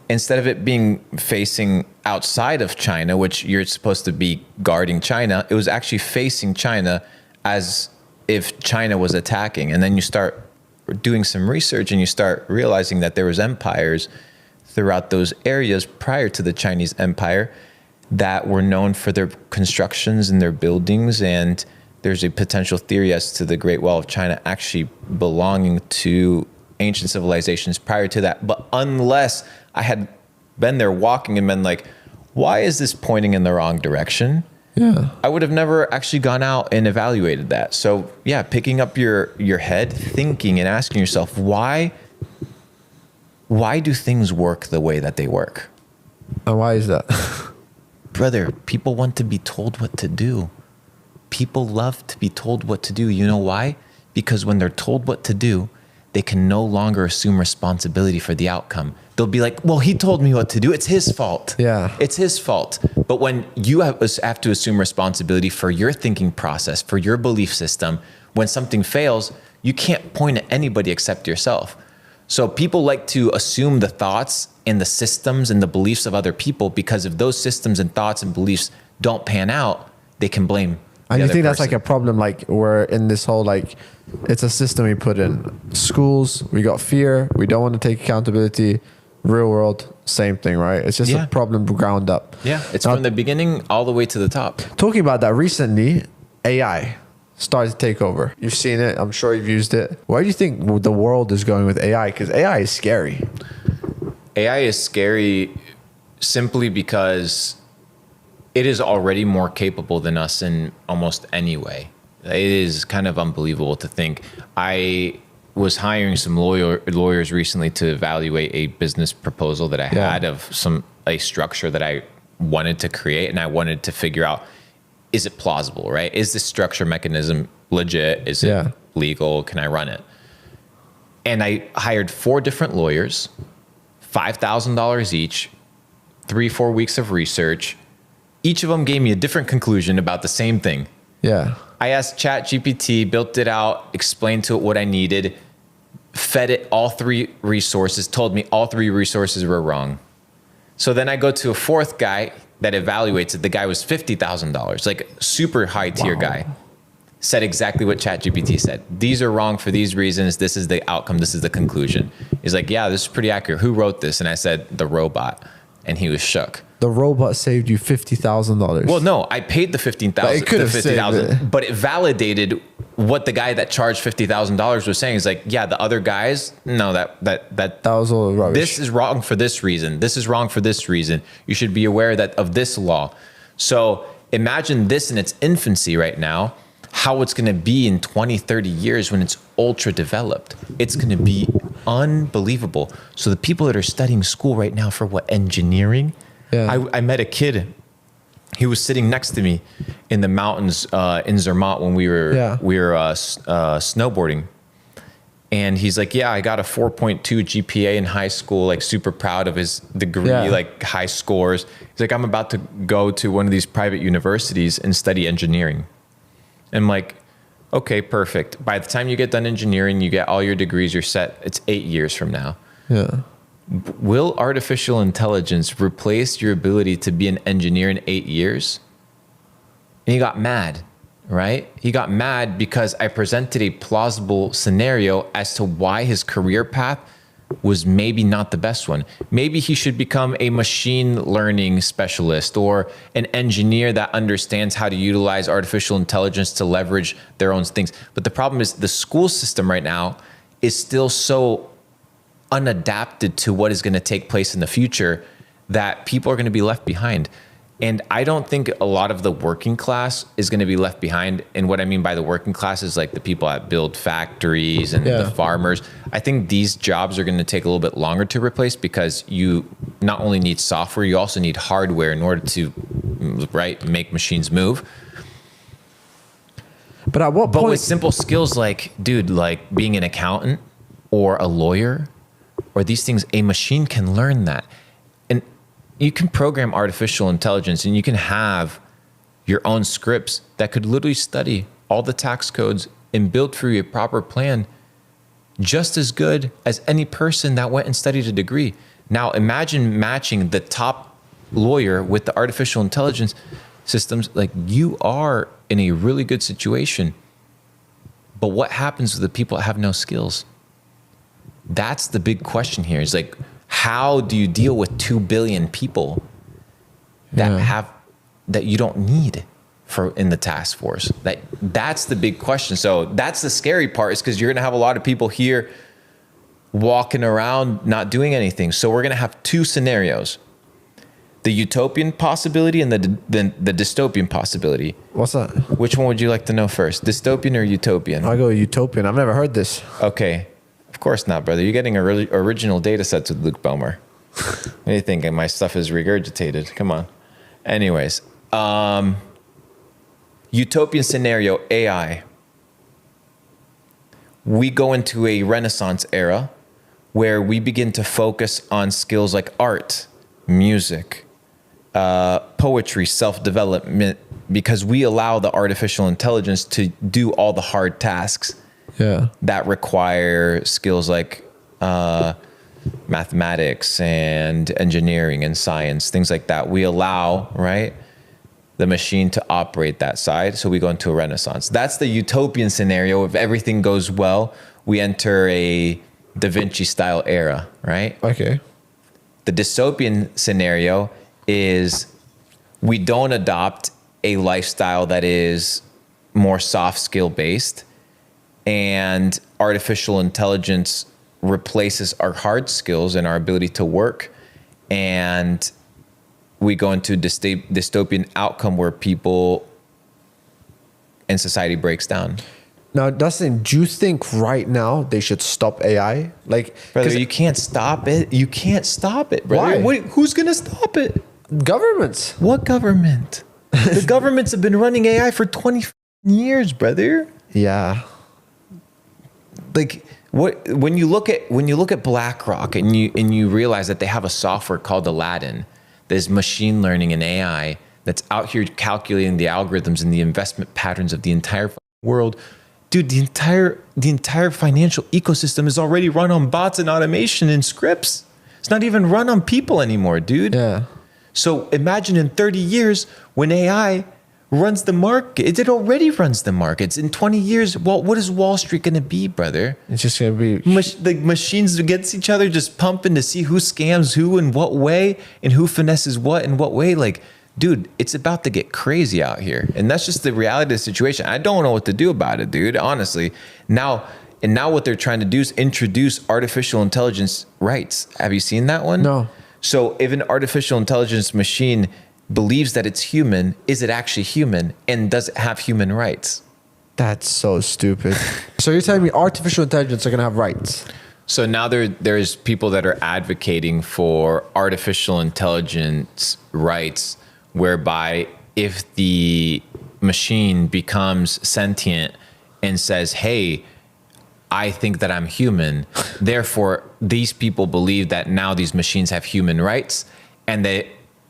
instead of it being facing outside of China, which you're supposed to be guarding China, it was actually facing China as if China was attacking. And then you start doing some research and you start realizing that there was empires throughout those areas prior to the Chinese Empire that were known for their constructions and their buildings. And there's a potential theory as to the Great Wall of China actually belonging to ancient civilizations prior to that. But unless I had been there walking and been like, why is this pointing in the wrong direction? Yeah. I would have never actually gone out and evaluated that. So yeah, picking up your head, thinking and asking yourself, why do things work the way that they work? And why is that? Brother, people want to be told what to do. People love to be told what to do. You know why? Because when they're told what to do, they can no longer assume responsibility for the outcome. They'll be like, well, he told me what to do. It's his fault. Yeah. It's his fault. But when you have to assume responsibility for your thinking process, for your belief system, when something fails, you can't point at anybody except yourself. So people like to assume the thoughts and the systems and the beliefs of other people, because if those systems and thoughts and beliefs don't pan out, they can blame. And you think that's like a problem, like we're in this whole, like, it's a system we put in schools. We got fear. We don't want to take accountability. Real world, same thing, right? It's just a problem ground up. Yeah, it's from the beginning all the way to the top. Talking about that, recently, AI started to take over. You've seen it. I'm sure you've used it. Where do you think the world is going with AI? Because AI is scary. AI is scary simply because it is already more capable than us in almost any way. It is kind of unbelievable to think. I was hiring some lawyers recently to evaluate a business proposal that I had of a structure that I wanted to create, and I wanted to figure out, is it plausible, right? Is this structure mechanism legit? Is it legal? Can I run it? And I hired 4 different lawyers, $5,000 each, 3-4 weeks of research. Each of them gave me a different conclusion about the same thing. Yeah. I asked ChatGPT, built it out, explained to it what I needed. fed it all three resources, told me all three resources were wrong. So then I go to a fourth guy that evaluates it. The guy was $50,000, like super high tier guy. Said exactly what ChatGPT said. These are wrong for these reasons. This is the outcome. This is the conclusion. He's like, yeah, this is pretty accurate. Who wrote this? And I said, the robot. And he was shook. The robot saved you $50,000. Well, no, I paid the $50,000, but it validated what the guy that charged $50,000 was saying. Is like, yeah, the other guys, no, that was all rubbish. This is wrong for this reason. This is wrong for this reason. You should be aware that of this law. So imagine this in its infancy right now, how it's going to be in 20, 30 years when it's ultra developed. It's going to be unbelievable. So the people that are studying school right now for what, engineering? Yeah. I met a kid. He was sitting next to me in the mountains in Zermatt when we were snowboarding. And he's like, yeah, I got a 4.2 GPA in high school, like super proud of his degree, like high scores. He's like, I'm about to go to one of these private universities and study engineering. I'm like, okay, perfect. By the time you get done engineering, you get all your degrees, you're set. It's 8 years from now. Yeah. Will artificial intelligence replace your ability to be an engineer in 8 years? And he got mad, right? He got mad because I presented a plausible scenario as to why his career path was maybe not the best one. Maybe he should become a machine learning specialist or an engineer that understands how to utilize artificial intelligence to leverage their own things. But the problem is the school system right now is still so unadapted to what is going to take place in the future that people are going to be left behind. And I don't think a lot of the working class is going to be left behind. And what I mean by the working class is like the people that build factories and the farmers. I think these jobs are going to take a little bit longer to replace because you not only need software, you also need hardware in order to, right, make machines move. But at what point? But with simple skills like, dude, like being an accountant or a lawyer or these things, a machine can learn that. And you can program artificial intelligence and you can have your own scripts that could literally study all the tax codes and build for you a proper plan just as good as any person that went and studied a degree. Now imagine matching the top lawyer with the artificial intelligence systems. Like, you are in a really good situation. But what happens with the people that have no skills? That's the big question here. Is like, how do you deal with 2 billion people that that you don't need for in the task force? That's the big question. So that's the scary part, is because you're going to have a lot of people here walking around not doing anything. So we're going to have two scenarios: the utopian possibility and the dystopian possibility. What's that? Which one would you like to know first, dystopian or utopian? I go utopian. I've never heard this. Okay. Of course not, brother. You're getting original data sets with Luke Belmar. What do you think? My stuff is regurgitated. Come on. Anyways, utopian scenario, AI. We go into a Renaissance era where we begin to focus on skills like art, music, poetry, self-development, because we allow the artificial intelligence to do all the hard tasks that require skills like mathematics and engineering and science, things like that. We allow, right, the machine to operate that side. So we go into a Renaissance. That's the utopian scenario. If everything goes well, we enter a Da Vinci style era, right? Okay. The dystopian scenario is we don't adopt a lifestyle that is more soft skill based, and artificial intelligence replaces our hard skills and our ability to work. And we go into dystopian outcome where people and society breaks down. Now, Dustin, do you think right now they should stop AI? Like, brother, you can't stop it. You can't stop it, brother. Why? Who's going to stop it? Governments. What government? The governments have been running AI for 20 years, brother. Yeah. Like, what when you look at BlackRock and you realize that they have a software called Aladdin, there's machine learning and AI that's out here calculating the algorithms and the investment patterns of the entire world, dude, the entire financial ecosystem is already run on bots and automation and scripts. It's not even run on people anymore, dude. Yeah. So imagine in 30 years when AI runs the market. It already runs the markets. In 20 years, well, what is Wall Street going to be, brother? It's just going to be... The machines against each other just pumping to see who scams who in what way and who finesses what in what way. Like, dude, it's about to get crazy out here. And that's just the reality of the situation. I don't know what to do about it, dude, honestly. Now what they're trying to do is introduce artificial intelligence rights. Have you seen that one? No. So if an artificial intelligence machine believes that it's human, is it actually human? And does it have human rights? That's so stupid. So you're telling me artificial intelligence are going to have rights? So now there's people that are advocating for artificial intelligence rights, whereby if the machine becomes sentient and says, hey, I think that I'm human, therefore these people believe that now these machines have human rights, and that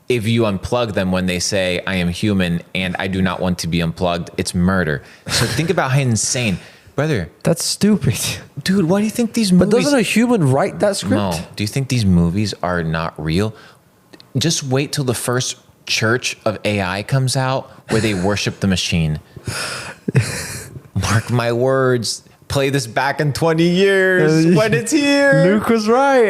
if you unplug them when they say I am human and I do not want to be unplugged, it's murder. So think about how insane. Brother. That's stupid. Dude, why do you think these movies... But doesn't a human write that script? No. Do you think these movies are not real? Just wait till the first church of AI comes out where they worship the machine. Mark my words. Play this back in 20 years when it's here. Luke was right.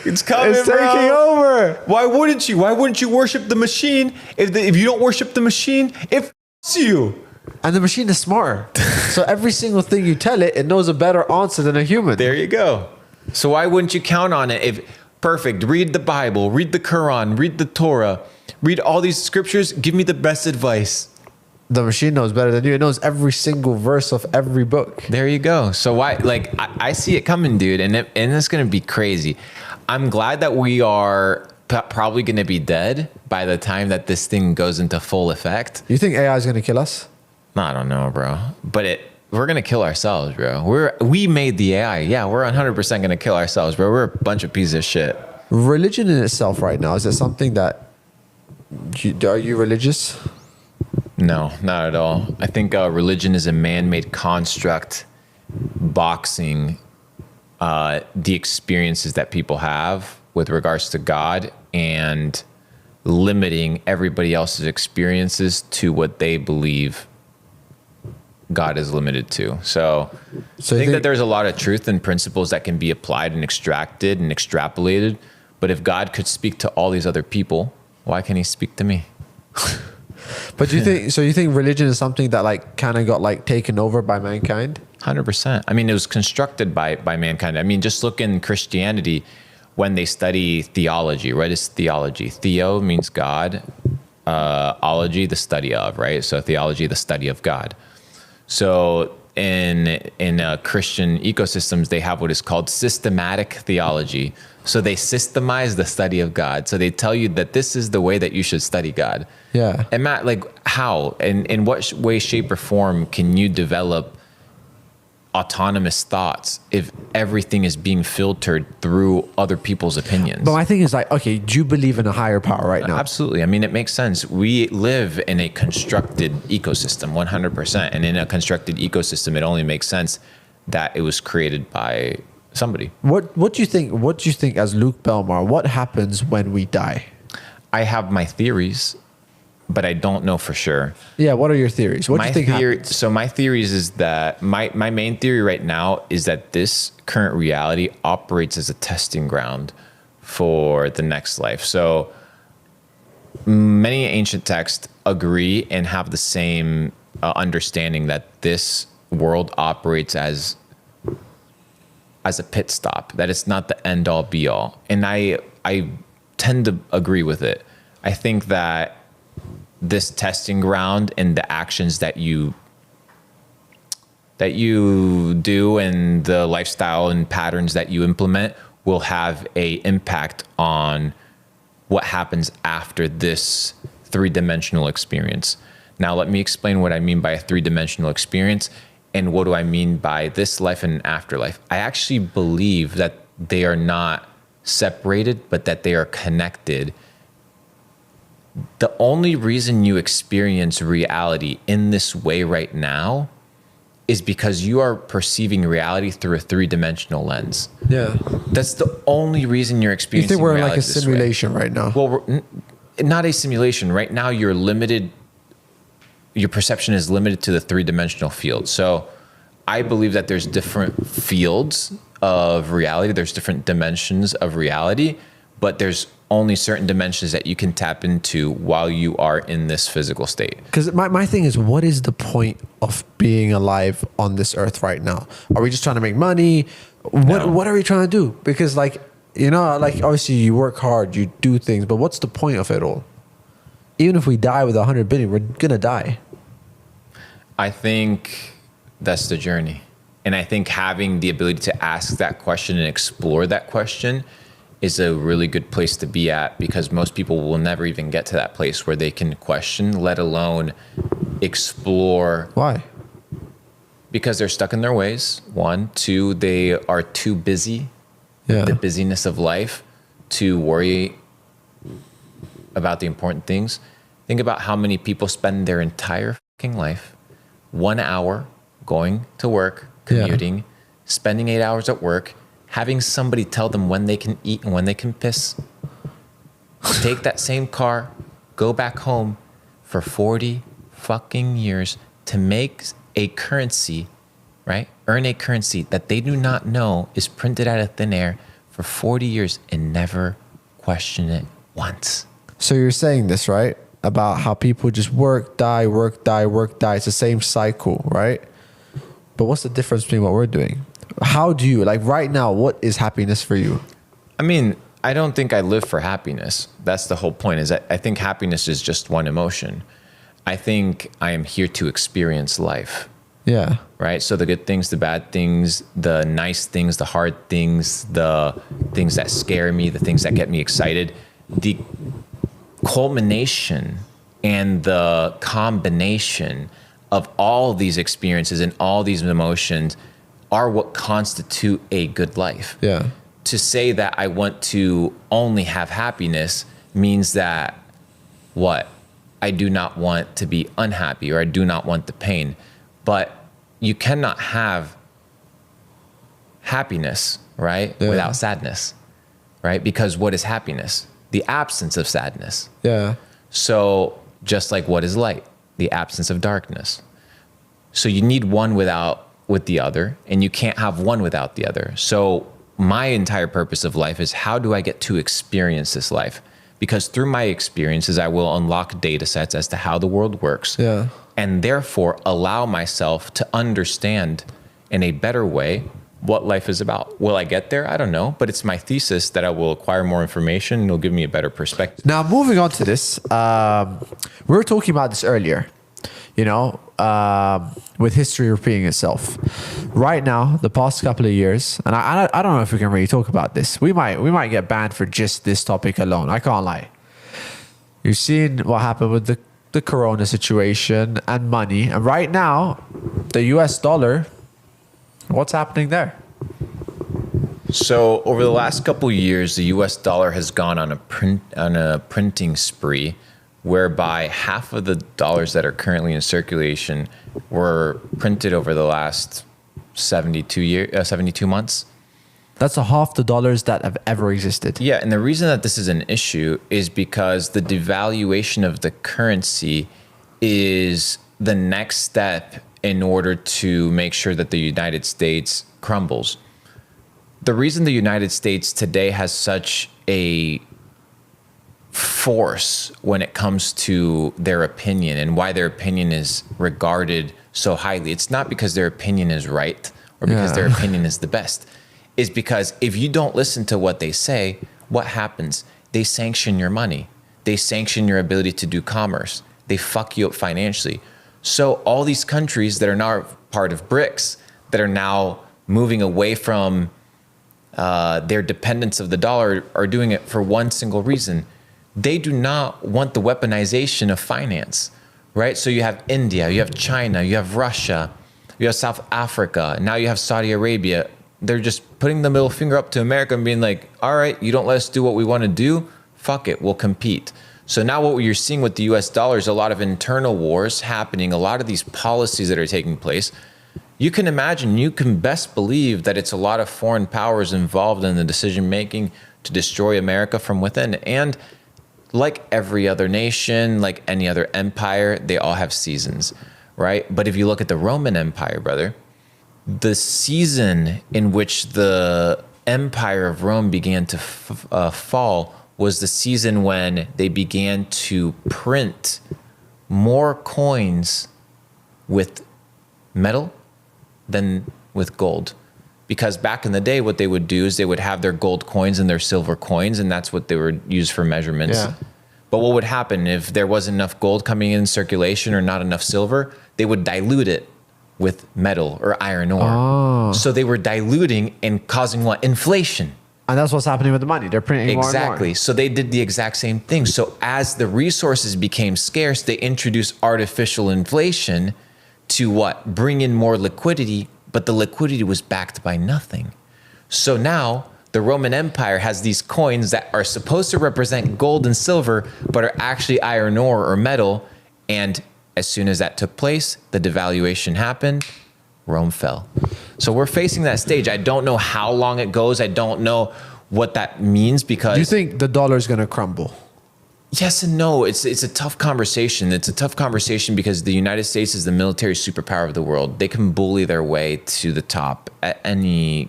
It's coming, It's taking over. Why wouldn't you? Why wouldn't you worship the machine? If you don't worship the machine, it f***s you. And the machine is smarter. So every single thing you tell it, it knows a better answer than a human. There you go. So why wouldn't you count on it? Perfect. Read the Bible, read the Quran, read the Torah, read all these scriptures. Give me the best advice. The machine knows better than you. It knows every single verse of every book. There you go. So why, like, I see it coming, dude, and it's going to be crazy. I'm glad that we are probably going to be dead by the time that this thing goes into full effect. You think AI is going to kill us? I don't know, bro. But we're going to kill ourselves, bro. We made the AI. Yeah, we're 100% going to kill ourselves, bro. We're a bunch of pieces of shit. Religion in itself right now, is it something that... Are you religious? No, not at all. I think religion is a man-made construct boxing the experiences that people have with regards to God and limiting everybody else's experiences to what they believe God is limited to. So I think that there's a lot of truth and principles that can be applied and extracted and extrapolated. But if God could speak to all these other people, why can't he speak to me? But do you think, so you think religion is something that like kind of got like taken over by mankind? 100%. I mean, it was constructed by mankind. I mean, just look in Christianity when they study theology. What is theology? Theo means God. Ology, the study of, right? So theology, the study of God. So in Christian ecosystems, they have what is called systematic theology. So they systemize the study of God. So they tell you that this is the way that you should study God. Yeah. And Matt, like how, and in what way, shape, or form can you develop autonomous thoughts if everything is being filtered through other people's opinions? But my thing is like, okay, do you believe in a higher power right now? Absolutely. I mean, it makes sense. We live in a constructed ecosystem, 100%. And in a constructed ecosystem, it only makes sense that it was created by somebody. What do you think? What do you think as Luke Belmar? What happens when we die? I have my theories, but I don't know for sure. Yeah, what are your theories? What do you think happens? So my theories is that my main theory right now is that this current reality operates as a testing ground for the next life. So many ancient texts agree and have the same understanding that this world operates as a pit stop, that it's not the end all be all. And I tend to agree with it. I think that this testing ground and the actions that you do and the lifestyle and patterns that you implement will have a impact on what happens after this three-dimensional experience. Now, let me explain what I mean by a three-dimensional experience and what do I mean by this life and afterlife. I actually believe that they are not separated, but that they are connected. The only reason you experience reality in this way right now is because you are perceiving reality through a 3-dimensional lens. Yeah. That's the only reason you're You experiencing think we're in reality like a this way. simulation right now? Well, not a simulation. Right now, you're limited. Your perception is limited to the 3-dimensional field. So I believe that there's different fields of reality. There's different dimensions of reality, but there's only certain dimensions that you can tap into while you are in this physical state. Because my thing is, what is the point of being alive on this earth right now? Are we just trying to make money? What are we trying to do? Because like, you know, like obviously you work hard, you do things, but what's the point of it all? Even if we die with 100 billion, we're going to die. I think that's the journey. And I think having the ability to ask that question and explore that question is a really good place to be at, because most people will never even get to that place where they can question, let alone explore. Why? Because they're stuck in their ways. 1, 2, they are too busy. Yeah. The busyness of life to worry about the important things. Think about how many people spend their entire fucking life 1 hour going to work, commuting, spending 8 hours at work, having somebody tell them when they can eat and when they can piss. Take that same car, go back home for 40 fucking years to make a currency, right? Earn a currency that they do not know is printed out of thin air for 40 years and never question it once. So you're saying this, right? About how people just work, die, work, die, work, die. It's the same cycle, right? But what's the difference between what we're doing? How do you, like right now, what is happiness for you? I mean, I don't think I live for happiness. That's the whole point, is that I think happiness is just one emotion. I think I am here to experience life. Yeah. Right? So the good things, the bad things, the nice things, the hard things, the things that scare me, the things that get me excited, the culmination and the combination of all these experiences and all these emotions are what constitute a good life. Yeah. To say that I want to only have happiness means that what? I do not want to be unhappy, or I do not want the pain. But you cannot have happiness, right? Yeah. Without sadness, right? Because what is happiness? The absence of sadness. Yeah. So just like what is light? The absence of darkness. So you need one with the other, and you can't have one without the other. So my entire purpose of life is, how do I get to experience this life? Because through my experiences, I will unlock data sets as to how the world works. Yeah. And therefore allow myself to understand in a better way what life is about. Will I get there? I don't know, but it's my thesis that I will acquire more information and it'll give me a better perspective. Now, moving on to this, we were talking about this earlier, you know, with history repeating itself. Right now, the past couple of years, and I don't know if we can really talk about this. We might get banned for just this topic alone. I can't lie. You've seen what happened with the corona situation and money. And right now, the US dollar, what's happening there? So over the last couple of years, the US dollar has gone on a printing spree, whereby half of the dollars that are currently in circulation were printed over the last 72 months. That's a half the dollars that have ever existed. Yeah, and the reason that this is an issue is because the devaluation of the currency is the next step in order to make sure that the United States crumbles. The reason the United States today has such a force when it comes to their opinion and why their opinion is regarded so highly, it's not because their opinion is right or because their opinion is the best. Is because if you don't listen to what they say, what happens? They sanction your money. They sanction your ability to do commerce. They fuck you up financially. So all these countries that are now part of BRICS, that are now moving away from their dependence of the dollar, are doing it for one single reason. They do not want the weaponization of finance, right? So you have India, you have China, you have Russia, you have South Africa, now you have Saudi Arabia. They're just putting the middle finger up to America and being like, all right, you don't let us do what we want to do, fuck it, we'll compete. So now what you're seeing with the US dollar is a lot of internal wars happening, a lot of these policies that are taking place. you can imagine, you can best believe that it's a lot of foreign powers involved in the decision making to destroy America from within. And like every other nation, like any other empire, they all have seasons, right? But if you look at the Roman Empire, brother, the season in which the empire of Rome began to fall was the season when they began to print more coins with metal than with gold. Because back in the day, what they would do is they would have their gold coins and their silver coins, and that's what they were used for measurements. Yeah. But what would happen if there wasn't enough gold coming in circulation or not enough silver? They would dilute it with metal or iron ore. Oh. So they were diluting and causing what? Inflation. And that's what's happening with the money. They're printing more and more. Exactly. So they did the exact same thing. So as the resources became scarce, they introduced artificial inflation to what? Bring in more liquidity, but the liquidity was backed by nothing. So now the Roman Empire has these coins that are supposed to represent gold and silver, but are actually iron ore or metal. And as soon as that took place, the devaluation happened, Rome fell. So we're facing that stage. I don't know how long it goes. I don't know what that means because... Do you think the dollar is going to crumble? Yes and no. It's a tough conversation. It's a tough conversation because the United States is the military superpower of the world. They can bully their way to the top at any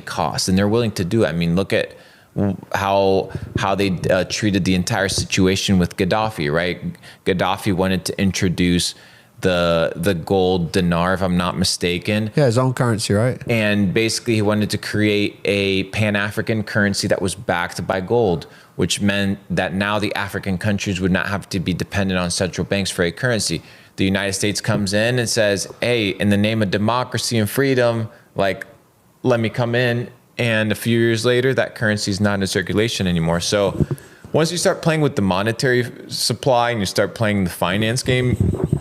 cost, and they're willing to do it. I mean, look at how they treated the entire situation with Gaddafi, right? Gaddafi wanted to introduce the gold dinar, if I'm not mistaken. Yeah, his own currency, right? And basically he wanted to create a Pan-African currency that was backed by gold, which meant that now the African countries would not have to be dependent on central banks for a currency. The United States comes in and says, hey, in the name of democracy and freedom, like, let me come in. And a few years later, that currency is not in circulation anymore. So once you start playing with the monetary supply and you start playing the finance game,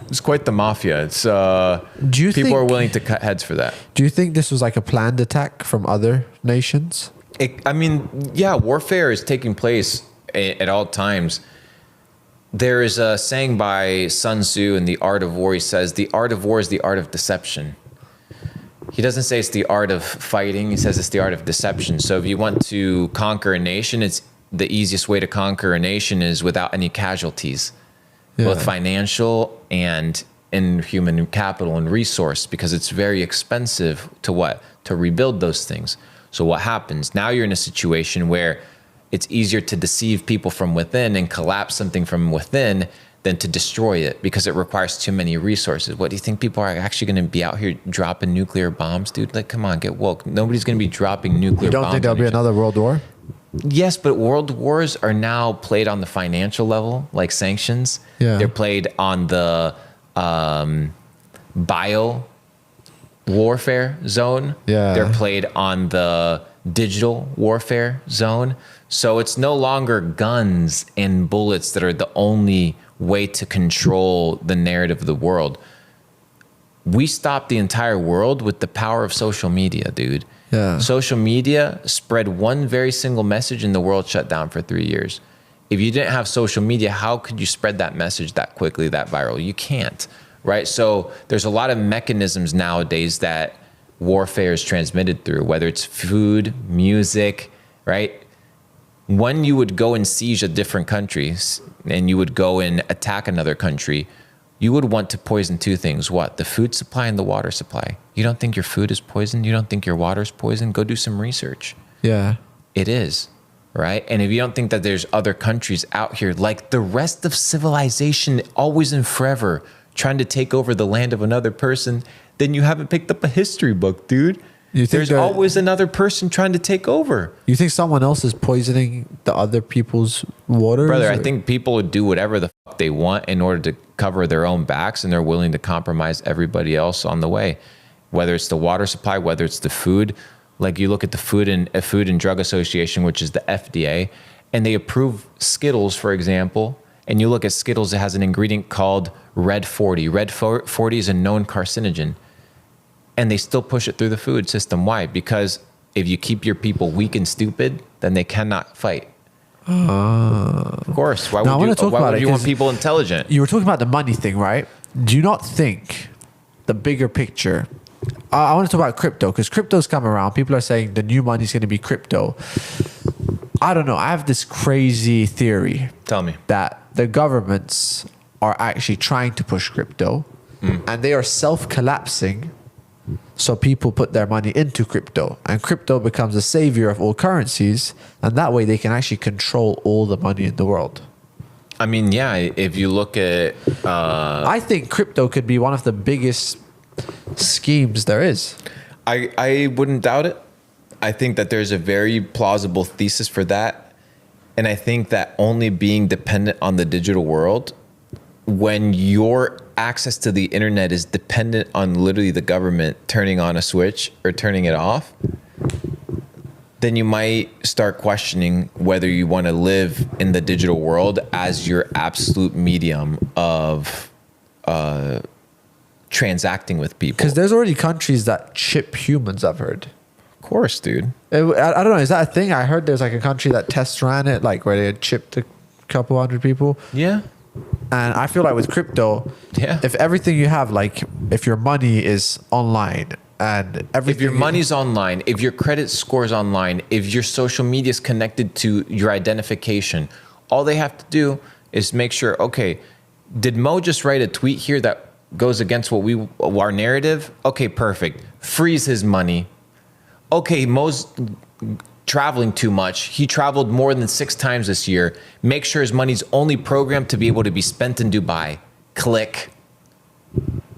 it's quite the mafia. It's people are willing to cut heads for that. Do you think this was like a planned attack from other nations? Yeah, warfare is taking place at all times. There is a saying by Sun Tzu in The Art of War. He says, the art of war is the art of deception. He doesn't say it's the art of fighting. He says it's the art of deception. So if you want to conquer a nation, it's the easiest way to conquer a nation is without any casualties, both financial and in human capital and resource, because it's very expensive to rebuild those things. So what happens? Now you're in a situation where it's easier to deceive people from within and collapse something from within than to destroy it because it requires too many resources. What do you think people are actually going to be out here dropping nuclear bombs, dude? Like, come on, get woke. Nobody's going to be dropping nuclear bombs. You don't think there'll be another world war? Yes, but world wars are now played on the financial level, like sanctions. Yeah. They're played on the bio warfare zone. Yeah. They're played on the digital warfare zone. So it's no longer guns and bullets that are the only way to control the narrative of the world. We stopped the entire world with the power of social media, dude. Yeah. Social media spread one very single message and the world shut down for 3 years. If you didn't have social media, how could you spread that message that quickly, that viral? You can't, right? So there's a lot of mechanisms nowadays that warfare is transmitted through, whether it's food, music, right? When you would go and siege a different country and you would go and attack another country, you would want to poison two things. What? The food supply and the water supply. You don't think your food is poisoned? You don't think your water is poisoned? Go do some research. Yeah. It is, right? And if you don't think that there's other countries out here like the rest of civilization, always and forever, trying to take over the land of another person, then you haven't picked up a history book, dude. There's always another person trying to take over. You think someone else is poisoning the other people's waters? Brother, I think people would do whatever the fuck they want in order to cover their own backs, and they're willing to compromise everybody else on the way. Whether it's the water supply, whether it's the food. Like you look at the Food and Drug Association, which is the FDA, and they approve Skittles, for example, and you look at Skittles, it has an ingredient called Red 40. Red 40 is a known carcinogen. And they still push it through the food system. Why? Because if you keep your people weak and stupid, then they cannot fight. Of course. Why would you want people intelligent? You were talking about the money thing, right? Do you not think the bigger picture I want to talk about crypto because crypto's come around. People are saying the new money is going to be crypto. I don't know. I have this crazy theory. Tell me. That the governments are actually trying to push crypto and they are self-collapsing. So people put their money into crypto and crypto becomes a savior of all currencies. And that way they can actually control all the money in the world. I mean, yeah, if you look at... I think crypto could be one of the biggest schemes there is. I wouldn't doubt it. I think that there's a very plausible thesis for that. And I think that only being dependent on the digital world, when your access to the internet is dependent on literally the government turning on a switch or turning it off, then you might start questioning whether you want to live in the digital world as your absolute medium of transacting with people. Because there's already countries that chip humans, I've heard. Of course, dude. I don't know. Is that a thing? I heard there's like a country that tests ran it, like where they had chipped a couple hundred people. Yeah. And I feel like with crypto, if everything you have, like if your money is online and everything. If your money's online, if your credit score's online, if your social media is connected to your identification, all they have to do is make sure, okay, did Mo just write a tweet here that goes against our narrative? Okay, perfect. Freeze his money. Okay, Mo's traveling too much. He traveled more than 6 times this year. Make sure his money's only programmed to be able to be spent in Dubai. Click.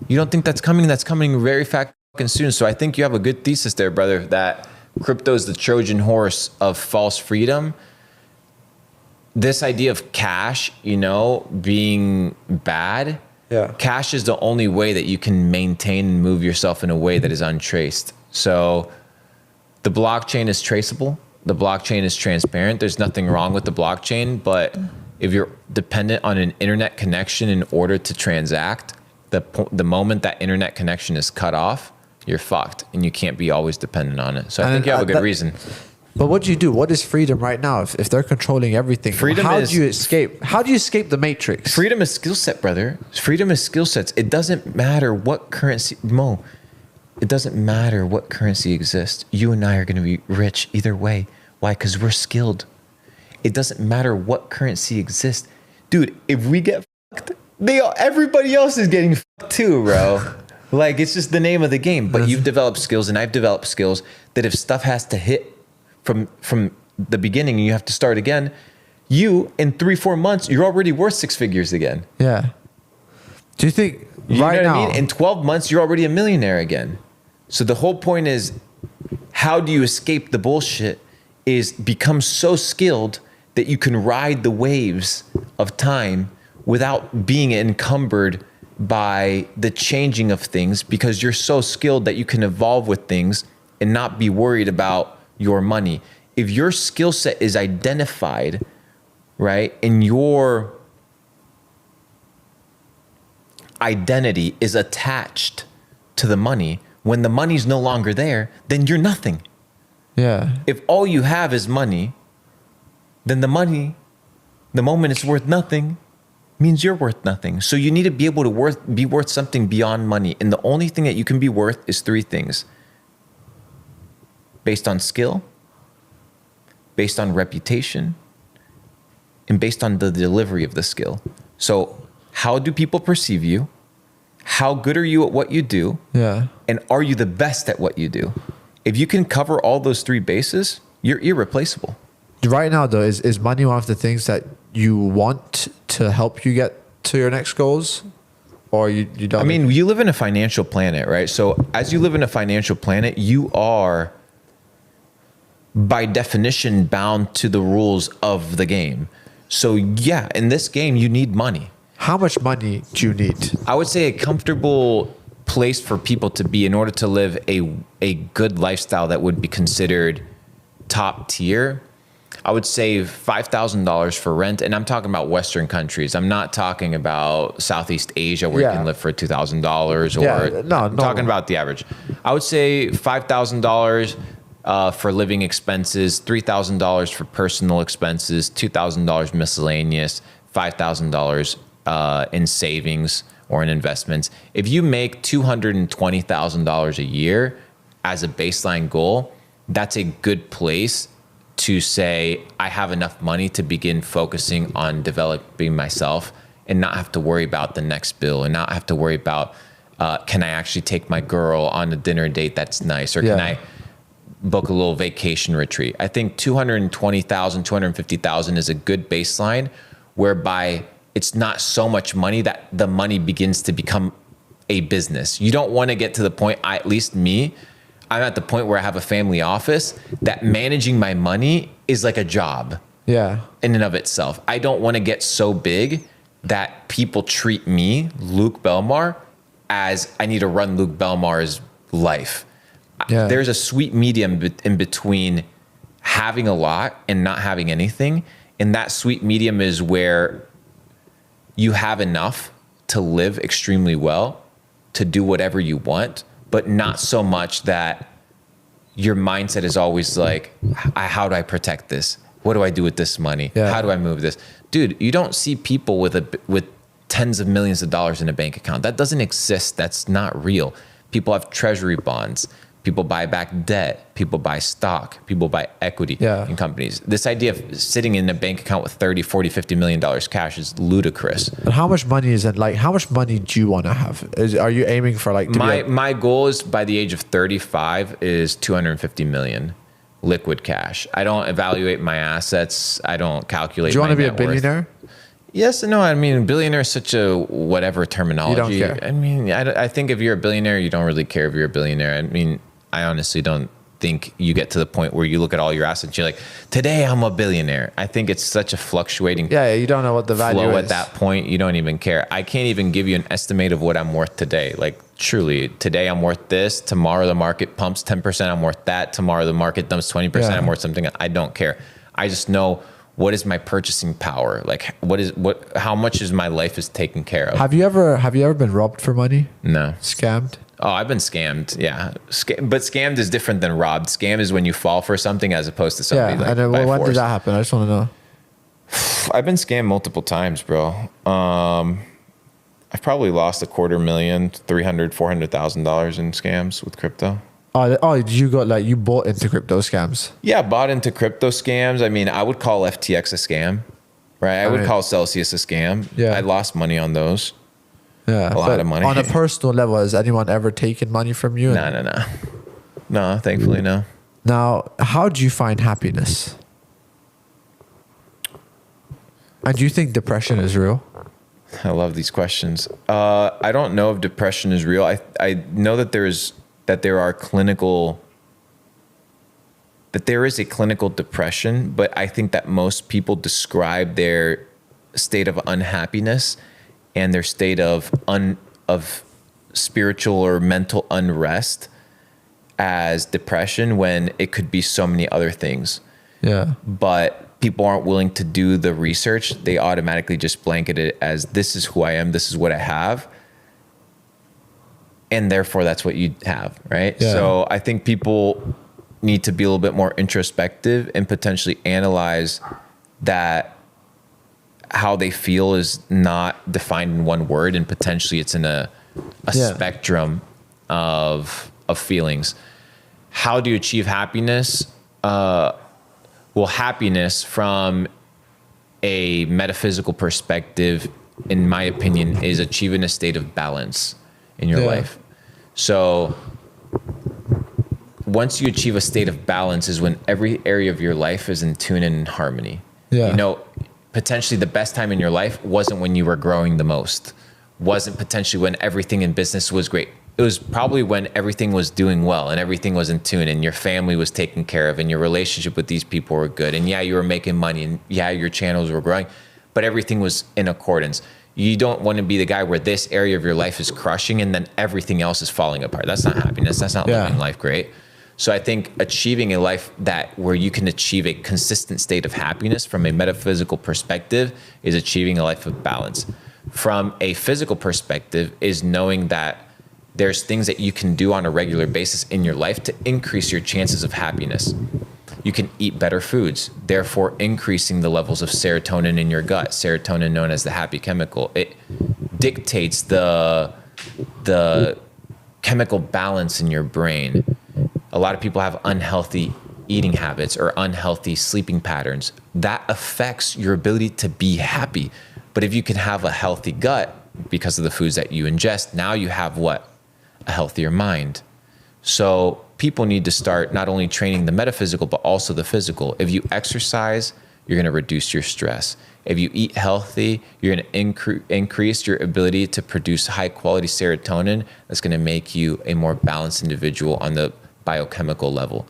You don't think that's coming? That's coming very fucking soon. So I think you have a good thesis there, brother, that crypto is the Trojan horse of false freedom. This idea of cash, being bad. Yeah. Cash is the only way that you can maintain and move yourself in a way that is untraced. So the blockchain is traceable. The blockchain is transparent. There's nothing wrong with the blockchain, but if you're dependent on an internet connection in order to transact, the moment that internet connection is cut off, you're fucked, and you can't be always dependent on it. So I think you have a good reason. But what do you do? What is freedom right now? If they're controlling everything, how do you escape? How do you escape the matrix? Freedom is skill set, brother. Freedom is skill sets. It doesn't matter what currency, Mo. It doesn't matter what currency exists. You and I are going to be rich either way. Why? Because we're skilled. It doesn't matter what currency exists. Dude, if we get fucked, everybody else is getting fucked too, bro. Like, it's just the name of the game. But you've developed skills and I've developed skills that if stuff has to hit from the beginning and you have to start again, you, in 3-4 months, you're already worth 6 figures again. Yeah. Do you think right now, in 12 months, you're already a millionaire again? So the whole point is, how do you escape the bullshit is become so skilled that you can ride the waves of time without being encumbered by the changing of things, because you're so skilled that you can evolve with things and not be worried about your money. If your skill set is identified, right, and your identity is attached to the money, when the money's no longer there, then you're nothing. Yeah. If all you have is money, then the money, the moment it's worth nothing, means you're worth nothing. So you need to be able to be worth something beyond money. And the only thing that you can be worth is 3 things. Based on skill, based on reputation, and based on the delivery of the skill. So how do people perceive you? How good are you at what you do? Yeah. And are you the best at what you do? If you can cover all those 3 bases, you're irreplaceable. Right now, though, is money one of the things that you want to help you get to your next goals? Or you don't? I mean, you live in a financial planet, right? So as you live in a financial planet, you are, by definition, bound to the rules of the game. So yeah, in this game, you need money. How much money do you need? I would say a comfortable place for people to be in order to live a good lifestyle that would be considered top tier. I would say $5,000 for rent. And I'm talking about Western countries. I'm not talking about Southeast Asia where you can live for $2,000 or I'm talking about the average. I would say $5,000 for living expenses, $3,000 for personal expenses, $2,000 miscellaneous, $5,000 in savings or in investments. If you make $220,000 a year as a baseline goal, that's a good place to say, I have enough money to begin focusing on developing myself and not have to worry about the next bill and not have to worry about, can I actually take my girl on a dinner date that's nice? Or can I book a little vacation retreat? I think 220,000, 250,000 is a good baseline whereby it's not so much money that the money begins to become a business. You don't want to get to the point, at least me, I'm at the point where I have a family office that managing my money is like a job in and of itself. I don't want to get so big that people treat me, Luke Belmar, as I need to run Luke Belmar's life. There's a sweet medium in between having a lot and not having anything. And that sweet medium is where you have enough to live extremely well, to do whatever you want, but not so much that your mindset is always like, how do I protect this? What do I do with this money? How do I move this? Dude, you don't see people with tens of millions of dollars in a bank account. That doesn't exist. That's not real. People have treasury bonds. People buy back debt. People buy stock. People buy equity in companies. This idea of sitting in a bank account with 30, 40, $50 million cash is ludicrous. But how much money is it? Like, how much money do you want to have? Are you aiming for like... My goal is by the age of 35 is 250 million liquid cash. I don't evaluate my assets. I don't calculate. Do you want to be a worth. billionaire? Yes and no. I mean, billionaire is such a whatever terminology. You don't care. I mean, I think if you're a billionaire, you don't really care if you're a billionaire. I mean, I honestly don't think you get to the point where you look at all your assets and you're like, today I'm a billionaire. I think it's such a fluctuating you don't know what the value flow is. at that point. You don't even care. I can't even give you an estimate of what I'm worth today. Like truly, today I'm worth this. Tomorrow the market pumps 10%. I'm worth that. Tomorrow the market dumps 20%. I'm worth something. I don't care. I just know what is my purchasing power. Like how much is my life is taken care of. Have you ever been robbed for money? No. Scammed? Oh, I've been scammed. Yeah. But scammed is different than robbed. Scam is when you fall for something as opposed to somebody like and by when force. did that happen? I just want to know. I've been scammed multiple times, bro. I've probably lost $250,000, $300,000, $400,000 in scams with crypto. You bought into crypto scams? Yeah, bought into crypto scams. I mean, I would call FTX a scam, right? I would call Celsius a scam. Yeah. I lost money on those. Yeah, a lot of money. On a personal level, has anyone ever taken money from you? No, thankfully, no. Now, how do you find happiness? And do you think depression is real? I love these questions. I don't know if depression is real. I know that there is a clinical depression, but I think that most people describe their state of unhappiness and their state of spiritual or mental unrest as depression when it could be so many other things. Yeah. But people aren't willing to do the research. They automatically just blanket it as this is who I am, this is what I have. And therefore that's what you have, right? Yeah. So I think people need to be a little bit more introspective and potentially analyze that how they feel is not defined in one word, and potentially it's in a spectrum of feelings. How do you achieve happiness? Well, happiness from a metaphysical perspective, in my opinion, is achieving a state of balance in your life. So once you achieve a state of balance is when every area of your life is in tune and in harmony. Yeah. You know, potentially the best time in your life wasn't when you were growing the most, wasn't potentially when everything in business was great. It was probably when everything was doing well and everything was in tune and your family was taken care of and your relationship with these people were good. And you were making money and your channels were growing, but everything was in accordance. You don't want to be the guy where this area of your life is crushing and then everything else is falling apart. That's not happiness. That's not living life great. So I think achieving a life where you can achieve a consistent state of happiness from a metaphysical perspective is achieving a life of balance. From a physical perspective is knowing that there's things that you can do on a regular basis in your life to increase your chances of happiness. You can eat better foods, therefore increasing the levels of serotonin in your gut. Serotonin known as the happy chemical. It dictates the chemical balance in your brain. A lot of people have unhealthy eating habits or unhealthy sleeping patterns. That affects your ability to be happy. But if you can have a healthy gut because of the foods that you ingest, now you have what? A healthier mind. So people need to start not only training the metaphysical, but also the physical. If you exercise, you're going to reduce your stress. If you eat healthy, you're going to increase your ability to produce high quality serotonin. That's going to make you a more balanced individual on the biochemical level.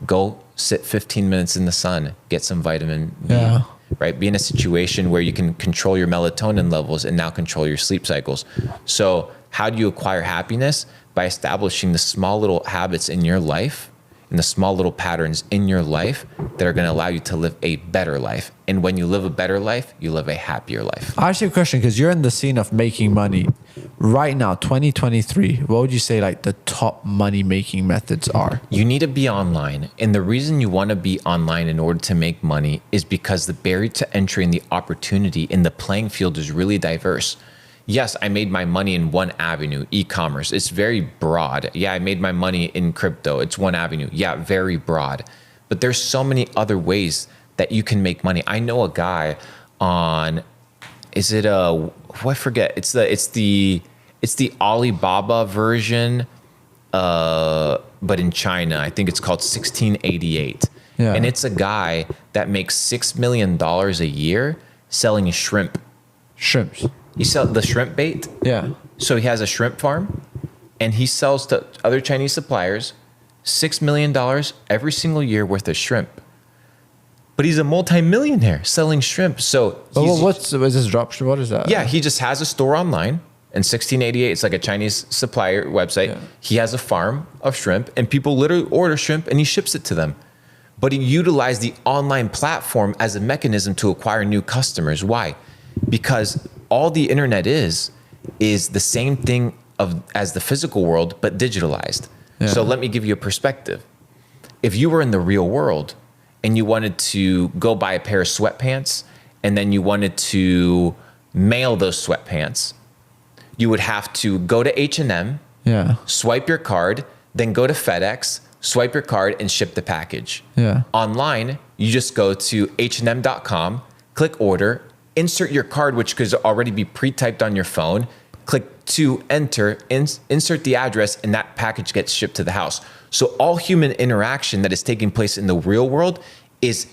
Go sit 15 minutes in the sun, get some vitamin B, right? Be in a situation where you can control your melatonin levels and now control your sleep cycles. So how do you acquire happiness? By establishing the small little habits in your life and the small little patterns in your life that are going to allow you to live a better life. And when you live a better life, you live a happier life. I ask you a question, because you're in the scene of making money right now, 2023. What would you say like the top money making methods are? You need to be online. And the reason you want to be online in order to make money is because the barrier to entry and the opportunity in the playing field is really diverse. Yes, I made my money in one avenue, e-commerce. It's very broad. Yeah, I made my money in crypto. It's one avenue. Yeah, very broad. But there's so many other ways that you can make money. I know a guy on, I forget. It's the Alibaba version, but in China. I think it's called 1688. Yeah. And it's a guy that makes $6 million a year selling shrimp. Shrimps. He sells the shrimp bait. Yeah. So he has a shrimp farm and he sells to other Chinese suppliers $6 million every single year worth of shrimp. But he's a multimillionaire selling shrimp. So is this dropship? What is that? Yeah, he just has a store online. And 1688, it's like a Chinese supplier website. Yeah. He has a farm of shrimp and people literally order shrimp and he ships it to them. But he utilized the online platform as a mechanism to acquire new customers. Why? Because all the internet is the same thing as the physical world, but digitalized. Yeah. So let me give you a perspective. If you were in the real world and you wanted to go buy a pair of sweatpants and then you wanted to mail those sweatpants, you would have to go to H&M, swipe your card, then go to FedEx, swipe your card and ship the package. Yeah. Online, you just go to H&M.com, click order, insert your card, which could already be pre-typed on your phone, click to enter, insert the address, and that package gets shipped to the house. So all human interaction that is taking place in the real world is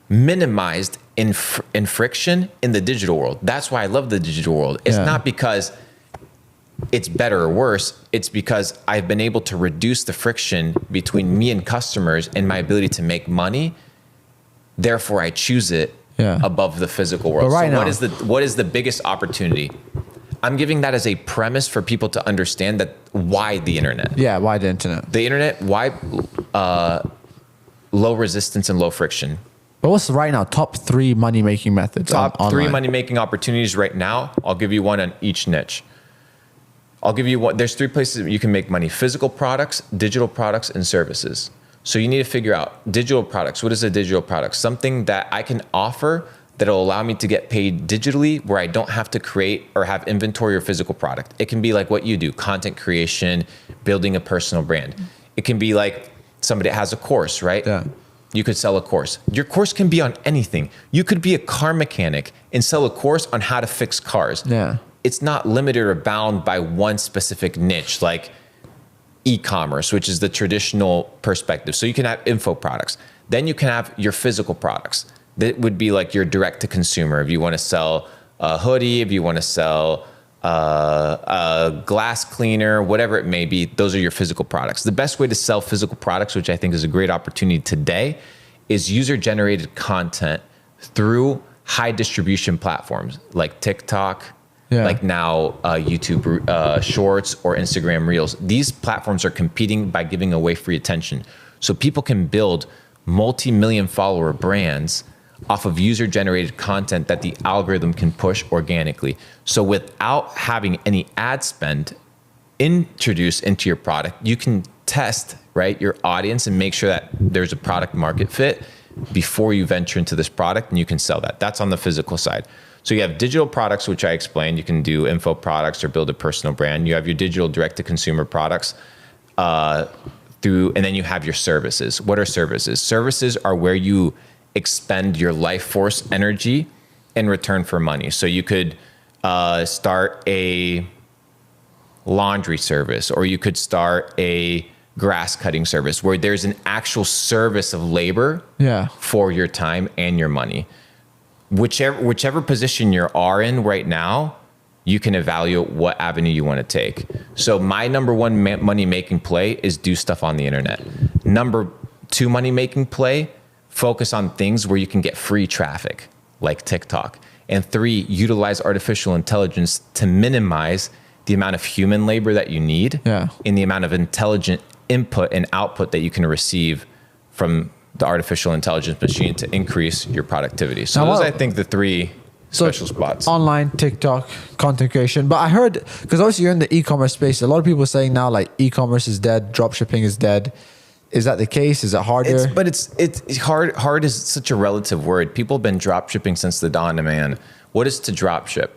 minimized in friction in the digital world. That's why I love the digital world. It's not because it's better or worse. It's because I've been able to reduce the friction between me and customers and my ability to make money. Therefore, I choose it above the physical world. But what is the biggest opportunity? I'm giving that as a premise for people to understand that why the internet. Yeah, why the internet? The internet, why low resistance and low friction. But what's right now top 3 money making methods? Top 3 money making opportunities right now. I'll give you one on each niche. I'll give you one. There's 3 places you can make money: physical products, digital products, and services. So you need to figure out digital products. What is a digital product? Something that I can offer that will allow me to get paid digitally where I don't have to create or have inventory or physical product. It can be like what you do, content creation, building a personal brand. It can be like somebody that has a course, right? Yeah. You could sell a course. Your course can be on anything. You could be a car mechanic and sell a course on how to fix cars. Yeah. It's not limited or bound by one specific niche like e-commerce, which is the traditional perspective. So you can have info products. Then you can have your physical products. That would be like your direct to consumer. If you want to sell a hoodie, if you want to sell a glass cleaner, whatever it may be, those are your physical products. The best way to sell physical products, which I think is a great opportunity today, is user-generated content through high distribution platforms like TikTok, like now YouTube Shorts or Instagram Reels. These platforms are competing by giving away free attention. So people can build multi-million follower brands off of user-generated content that the algorithm can push organically. So without having any ad spend introduced into your product, you can test, right, your audience and make sure that there's a product market fit before you venture into this product, and you can sell that. That's on the physical side. So you have digital products, which I explained. You can do info products or build a personal brand. You have your digital direct-to-consumer products and then you have your services. What are services? Services are where you expend your life force energy in return for money. So you could start a laundry service, or you could start a grass cutting service where there's an actual service of labor for your time and your money. Whichever position you are in right now, you can evaluate what avenue you want to take. So my number one money-making play is do stuff on the internet. Number two money-making play, focus on things where you can get free traffic, like TikTok. And three, utilize artificial intelligence to minimize the amount of human labor that you need and the amount of intelligent input and output that you can receive from the artificial intelligence machine to increase your productivity. So those, I think, the three special spots. Online, TikTok, content creation. But I heard, because obviously you're in the e-commerce space, a lot of people are saying now like e-commerce is dead, dropshipping is dead. Is that the case? Is it harder? It's hard. Hard is such a relative word. People have been dropshipping since the dawn of man. What is to dropship?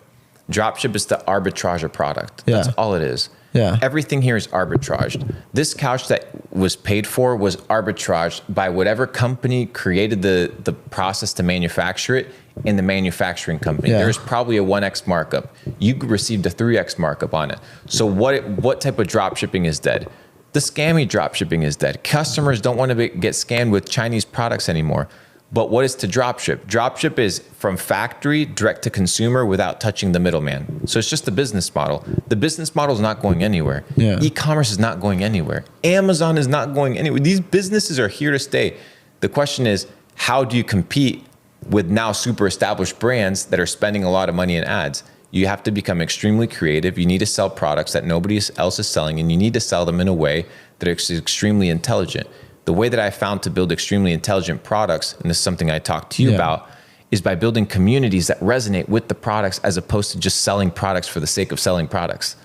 Dropship is to arbitrage a product. That's all it is. Everything here is arbitraged. This couch that was paid for was arbitraged by whatever company created the process to manufacture it in the manufacturing company. There's probably a 1x markup. You received a 3x markup on it. So what type of drop shipping is dead? The scammy drop shipping is dead. Customers don't want to get scammed with Chinese products anymore. But what is to dropship? Dropship is from factory direct to consumer without touching the middleman. So it's just the business model. The business model is not going anywhere. E-commerce is not going anywhere. Amazon is not going anywhere. These businesses are here to stay. The question is, how do you compete with now super established brands that are spending a lot of money in ads? You have to become extremely creative. You need to sell products that nobody else is selling, and you need to sell them in a way that is extremely intelligent. The way that I found to build extremely intelligent products, and this is something I talked to you about, is by building communities that resonate with the products as opposed to just selling products for the sake of selling products.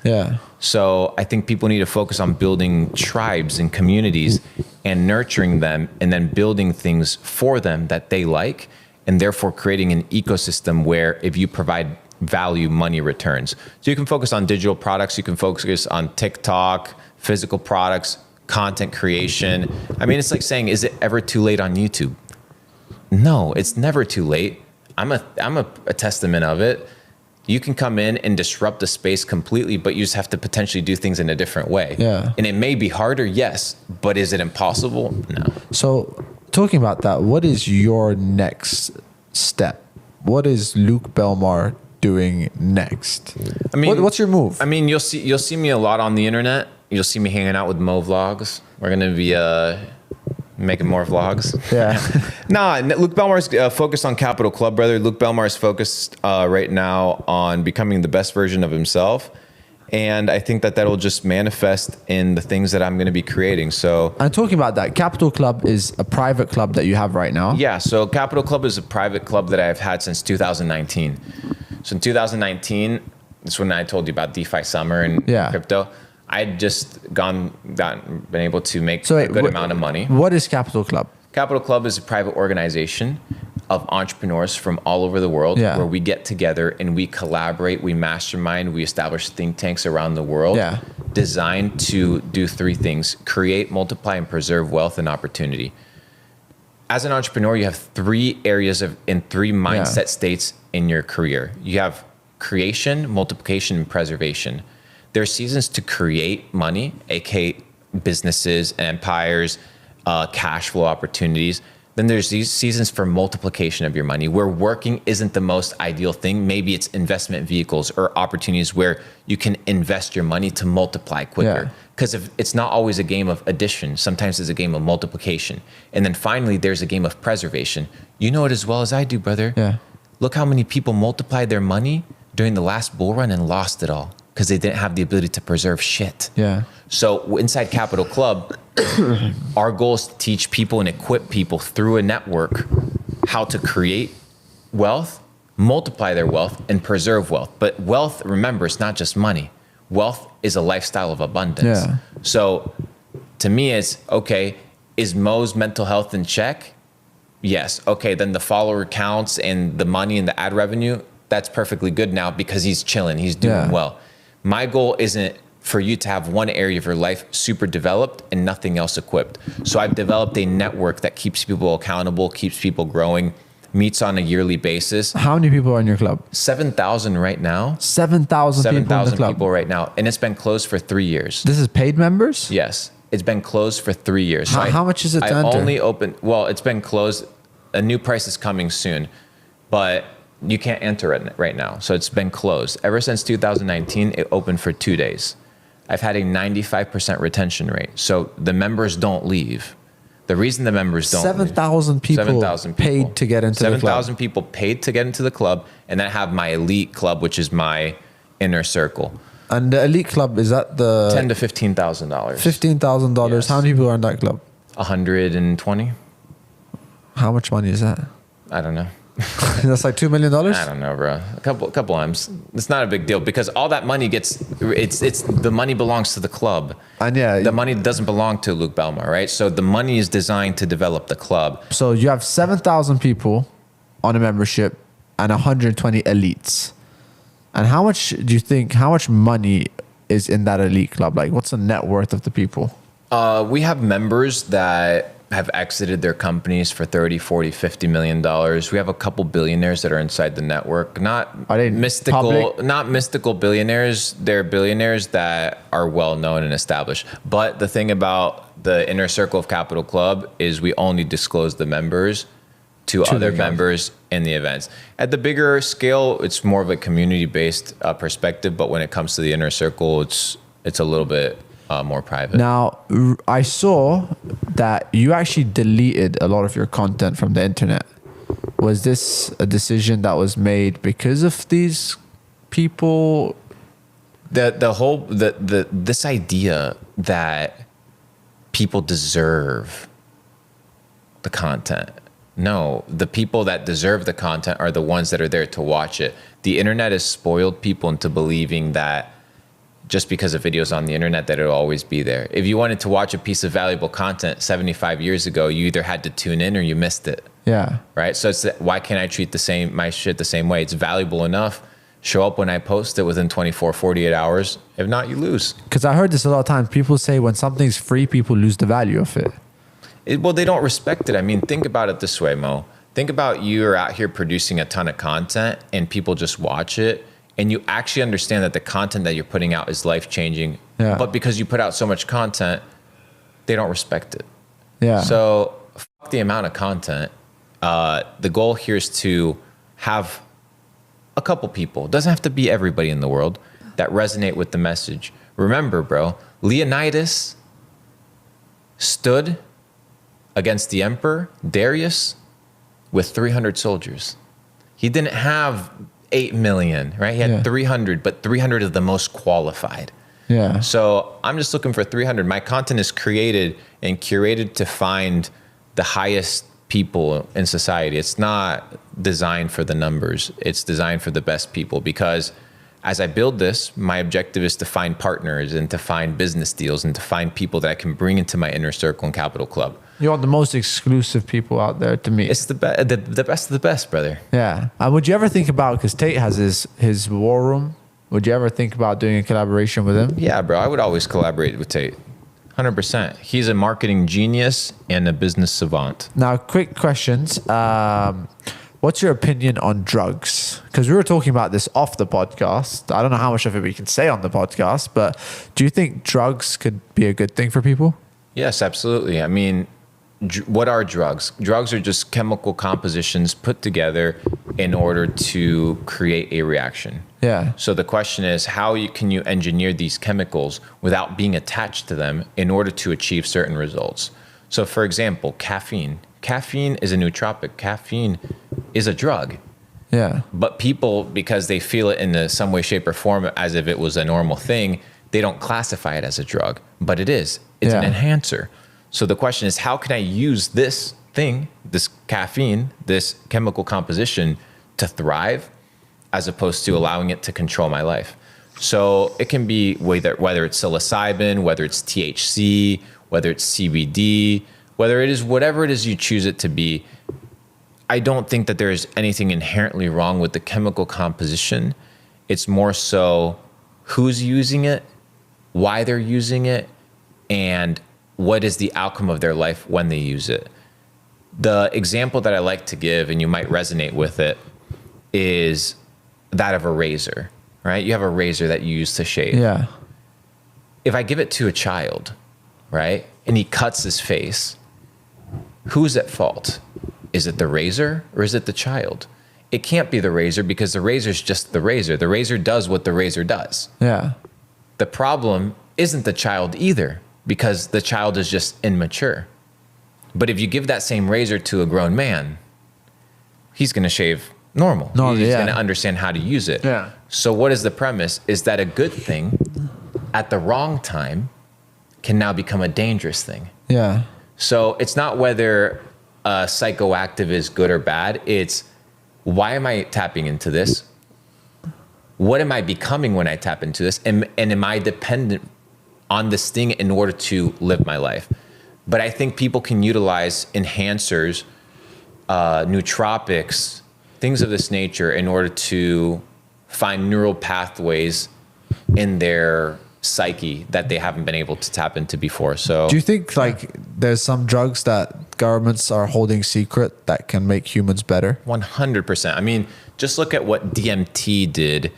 So I think people need to focus on building tribes and communities and nurturing them, and then building things for them that they like, and therefore creating an ecosystem where if you provide value, money returns. So you can focus on digital products, you can focus on TikTok, physical products, content creation. I mean, it's like saying, is it ever too late on YouTube? No, it's never too late. I'm a testament of it. You can come in and disrupt the space completely, but you just have to potentially do things in a different way. And it may be harder, yes, but is it impossible? No. So talking about that, what is your next step? What is Luke Belmar doing next? I mean, what's your move? I mean, you'll see me a lot on the internet. You'll see me hanging out with Mo Vlogs. We're gonna be making more vlogs. Luke Belmar is focused on Capital Club, brother. Luke Belmar is focused right now on becoming the best version of himself. And I think that will just manifest in the things that I'm going to be creating. So, and talking about that, Capital Club is a private club that you have right now. Yeah. So Capital Club is a private club that I've had since 2019. So in 2019, that's when I told you about DeFi Summer and crypto. I'd just been able to make a good amount of money. What is Capital Club? Capital Club is a private organization of entrepreneurs from all over the world where we get together and we collaborate, we mastermind, we establish think tanks around the world designed to do three things: create, multiply, and preserve wealth and opportunity. As an entrepreneur, you have three areas in three mindset states in your career. You have creation, multiplication, and preservation. There are seasons to create money, aka businesses, empires, cash flow opportunities. Then there's these seasons for multiplication of your money, where working isn't the most ideal thing. Maybe it's investment vehicles or opportunities where you can invest your money to multiply quicker. Because it's not always a game of addition. Sometimes it's a game of multiplication. And then finally, there's a game of preservation. You know it as well as I do, brother. Look how many people multiplied their money during the last bull run and lost it all because they didn't have the ability to preserve shit. So inside Capital Club, our goal is to teach people and equip people through a network how to create wealth, multiply their wealth, and preserve wealth. But wealth, remember, it's not just money. Wealth is a lifestyle of abundance. So to me, it's, okay, is Mo's mental health in check? Yes. Okay. Then the follower counts and the money and the ad revenue, that's perfectly good now because he's chilling. He's doing well. My goal isn't for you to have one area of your life super developed and nothing else equipped. So I've developed a network that keeps people accountable, keeps people growing, meets on a yearly basis. How many people are in your club? 7,000 right now. 7,000 people in the club. 7,000 people right now. And it's been closed for 3 years. This is paid members? Yes. It's been closed for 3 years. So How much is it to enter? I only opened, well, it's been closed. A new price is coming soon, but you can't enter it right now. So it's been closed. Ever since 2019, it opened for 2 days. I've had a 95% retention rate. So the members don't leave. The reason the members don't 7,000 people, 7,000 people paid to get into the club. 7,000 people paid to get into the club. And then I have my elite club, which is my inner circle. And the elite club, is that the $10,000 to $15,000. $15,000. Yes. How many people are in that club? 120. How much money is that? I don't know. That's like $2 million? I don't know, bro. A couple M's. It's not a big deal because all that money it's the money belongs to the club. And yeah, the money doesn't belong to Luke Belmar, right? So the money is designed to develop the club. So you have 7,000 people on a membership and 120 elites. And how much money is in that elite club? Like, what's the net worth of the people? We have members that have exited their companies for 30, 40, 50 million dollars. We have a couple billionaires that are inside the network. Are they Not mystical billionaires. They're billionaires that are well known and established. But the thing about the inner circle of Capital Club is we only disclose the members to other members in the events. At the bigger scale, it's more of a community-based perspective. But when it comes to the inner circle, it's a little bit more private. Now, I saw that you actually deleted a lot of your content from the internet. Was this a decision that was made because of these people? This idea that people deserve the content. No, the people that deserve the content are the ones that are there to watch it. The internet has spoiled people into believing that just because a video is on the internet that it'll always be there. If you wanted to watch a piece of valuable content 75 years ago, you either had to tune in or you missed it. Yeah. Right? So it's why can't I treat my shit the same way? It's valuable enough. Show up when I post it within 24, 48 hours. If not, you lose. Because I heard this a lot of times. People say when something's free, people lose the value of it. Well, they don't respect it. I mean, think about it this way, Mo. Think about you're out here producing a ton of content and people just watch it. And you actually understand that the content that you're putting out is life-changing. Yeah. But because you put out so much content, they don't respect it. Yeah. So fuck the amount of content. The goal here is to have a couple people, it doesn't have to be everybody in the world, that resonate with the message. Remember, bro, Leonidas stood against the emperor, Darius, with 300 soldiers. He didn't have 8 million, right? He had 300, but 300 of the most qualified. Yeah. So I'm just looking for 300. My content is created and curated to find the highest people in society. It's not designed for the numbers. It's designed for the best people because as I build this, my objective is to find partners and to find business deals and to find people that I can bring into my inner circle and Capital Club. You want the most exclusive people out there to meet. It's the best of the best, brother. Yeah. Would you ever think about, because Tate has his war room, would you ever think about doing a collaboration with him? Yeah, bro. I would always collaborate with Tate. 100%. He's a marketing genius and a business savant. Now, quick questions. What's your opinion on drugs? Because we were talking about this off the podcast. I don't know how much of it we can say on the podcast, but do you think drugs could be a good thing for people? Yes, absolutely. I mean, what are drugs? Drugs are just chemical compositions put together in order to create a reaction. Yeah. So the question is, can you engineer these chemicals without being attached to them in order to achieve certain results? So for example, caffeine. Caffeine is a nootropic. Caffeine is a drug. Yeah. But people, because they feel it in some way, shape, or form as if it was a normal thing, they don't classify it as a drug. But it is. It's an enhancer. So the question is, how can I use this thing, this caffeine, this chemical composition to thrive as opposed to allowing it to control my life? So it can be whether it's psilocybin, whether it's THC, whether it's CBD, whether it is whatever it is you choose it to be, I don't think that there's anything inherently wrong with the chemical composition. It's more so who's using it, why they're using it, and what is the outcome of their life when they use it. The example that I like to give, and you might resonate with it, is that of a razor, right? You have a razor that you use to shave. Yeah. If I give it to a child, right, and he cuts his face, who's at fault? Is it the razor or is it the child? It can't be the razor because the razor is just the razor. The razor does what the razor does. Yeah. The problem isn't the child either because the child is just immature. But if you give that same razor to a grown man, he's going to shave normal. He's going to understand how to use it. Yeah. So what is the premise? Is that a good thing at the wrong time can now become a dangerous thing. Yeah. So it's not whether a psychoactive is good or bad. It's why am I tapping into this? What am I becoming when I tap into this? And am I dependent on this thing in order to live my life? But I think people can utilize enhancers, nootropics, things of this nature in order to find neural pathways in their psyche that they haven't been able to tap into before. So do you think like there's some drugs that governments are holding secret that can make humans better? 100%. I mean, just look at what DMT did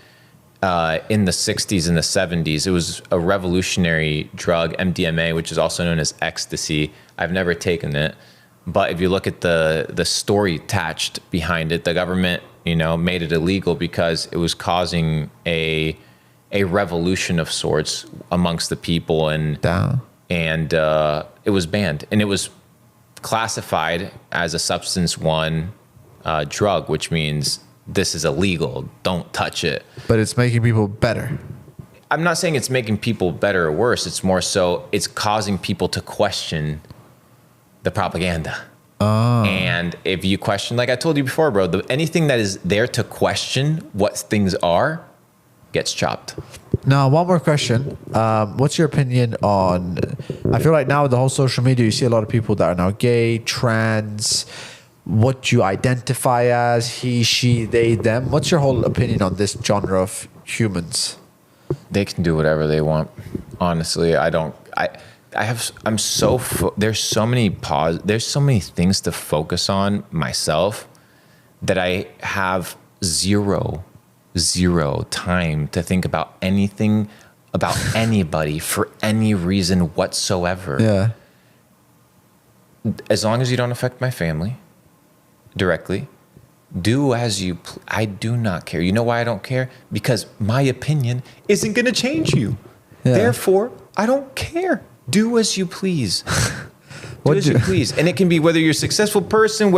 in the 60s and the 70s. It was a revolutionary drug, MDMA, which is also known as ecstasy. I've never taken it. But if you look at the story attached behind it, the government, made it illegal because it was causing a revolution of sorts amongst the people, and it was banned, and it was classified as a substance 1 drug, which means this is illegal, don't touch it. But it's making people better. I'm not saying it's making people better or worse. It's more so it's causing people to question the propaganda. And if you question, like I told you before, bro, anything that is there to question what things are gets chopped. Now, one more question. What's your opinion on, I feel like now with the whole social media, you see a lot of people that are now gay, trans, what you identify as, he, she, they, them. What's your whole opinion on this genre of humans? They can do whatever they want. Honestly, there's so many things to focus on myself that I have zero time to think about anything about anybody for any reason whatsoever. Yeah. As long as you don't affect my family directly, do as you I do not care. You know why I don't care? Because my opinion isn't going to change you. Yeah. Therefore, I don't care. Do as you please. Do as you please. And it can be whether you're a successful person,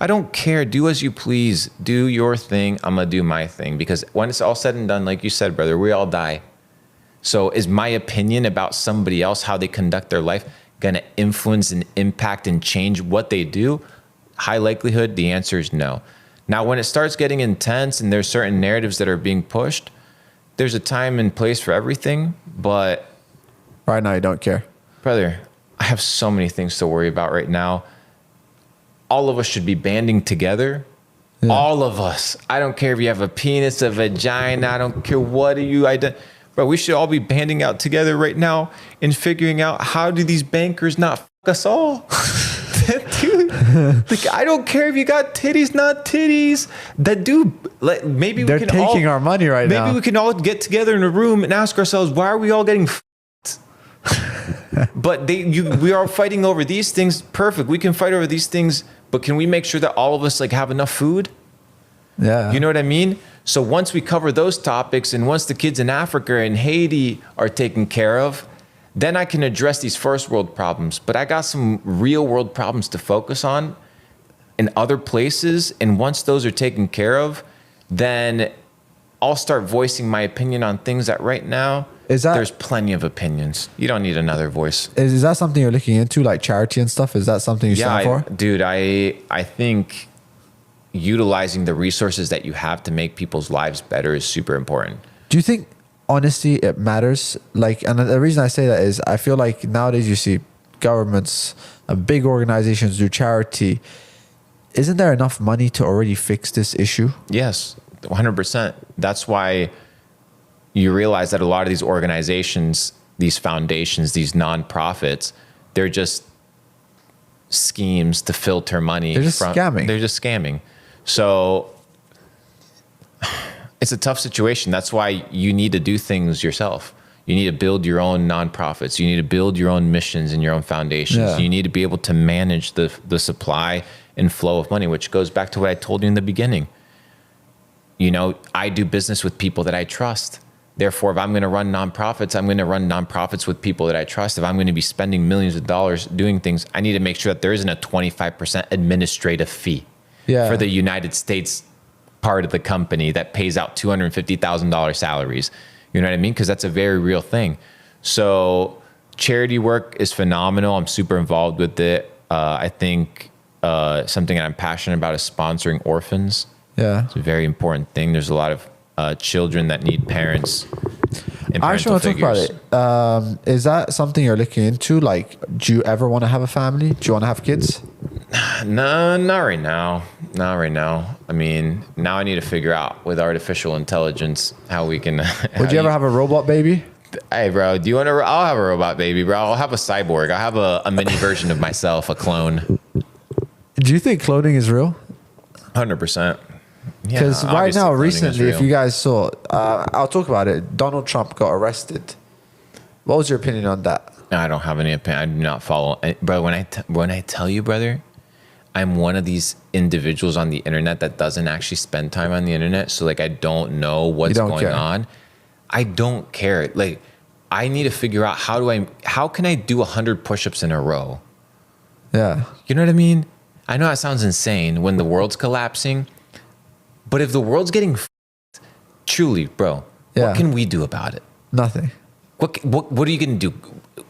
I don't care. Do as you please. Do your thing. I'm going to do my thing. Because when it's all said and done, like you said, brother, we all die. So is my opinion about somebody else, how they conduct their life, going to influence and impact and change what they do? High likelihood, the answer is no. Now, when it starts getting intense and there's certain narratives that are being pushed, there's a time and place for everything. But right now, you don't care. Brother, I have so many things to worry about right now. All of us should be banding together. Yeah. All of us. I don't care if you have a penis, a vagina. I don't care what but we should all be banding out together right now and figuring out how do these bankers not fuck us all? Dude, like, I don't care if you got titties, not titties. That dude, like, maybe they're taking our money right now. Maybe we can all get together in a room and ask ourselves, why are we all getting But we are fighting over these things. Perfect. We can fight over these things, but can we make sure that all of us have enough food? Yeah. You know what I mean? So once we cover those topics, and once the kids in Africa and Haiti are taken care of, then I can address these first world problems. But I got some real world problems to focus on in other places. And once those are taken care of, then I'll start voicing my opinion on things that right now, there's plenty of opinions. You don't need another voice. Is that something you're looking into, like charity and stuff? Is that something you stand for? Dude, I think utilizing the resources that you have to make people's lives better is super important. Do you think, honestly, it matters? Like, and the reason I say that is I feel like nowadays you see governments, big organizations do charity. isn't there enough money to already fix this issue? Yes, 100%. That's why you realize that a lot of these organizations, these foundations, these nonprofits, they're just schemes to filter money. They're just scamming. They're just scamming. So it's a tough situation. That's why you need to do things yourself. You need to build your own nonprofits. You need to build your own missions and your own foundations. Yeah. You need to be able to manage the supply and flow of money, which goes back to what I told you in the beginning. You know, I do business with people that I trust. Therefore, if I'm going to run nonprofits, I'm going to run nonprofits with people that I trust. If I'm going to be spending millions of dollars doing things, I need to make sure that there isn't a 25% administrative fee for the United States part of the company that pays out $250,000 salaries. You know what I mean? Because that's a very real thing. So charity work is phenomenal. I'm super involved with it. I think something that I'm passionate about is sponsoring orphans. Yeah. It's a very important thing. There's a lot of children that need parents and I actually parental want to figures. talk about it. Is that something you're looking into? Like, do you ever want to have a family? Do you want to have kids? No, not right now. Not right now. I mean, now I need to figure out with artificial intelligence how we can. Would you ever have a robot baby? Hey, bro, do you want to? I'll have a robot baby, bro. I'll have a cyborg. I'll have a mini version of myself, a clone. Do you think cloning is real? 100%. Because Yeah, right obviously now, cloning is recently, if real. you guys saw, I'll talk about it. Donald Trump got arrested. What was your opinion on that? I don't have any opinion. I do not follow, bro. When I tell you, brother, I'm one of these individuals on the internet that doesn't actually spend time on the internet. So like, I don't know what's going on. I don't care. Like, I need to figure out how can I do 100 push-ups in a row? Yeah. You know what I mean? I know that sounds insane when the world's collapsing, but if the world's getting truly, bro, what can we do about it? Nothing. What are you going to do?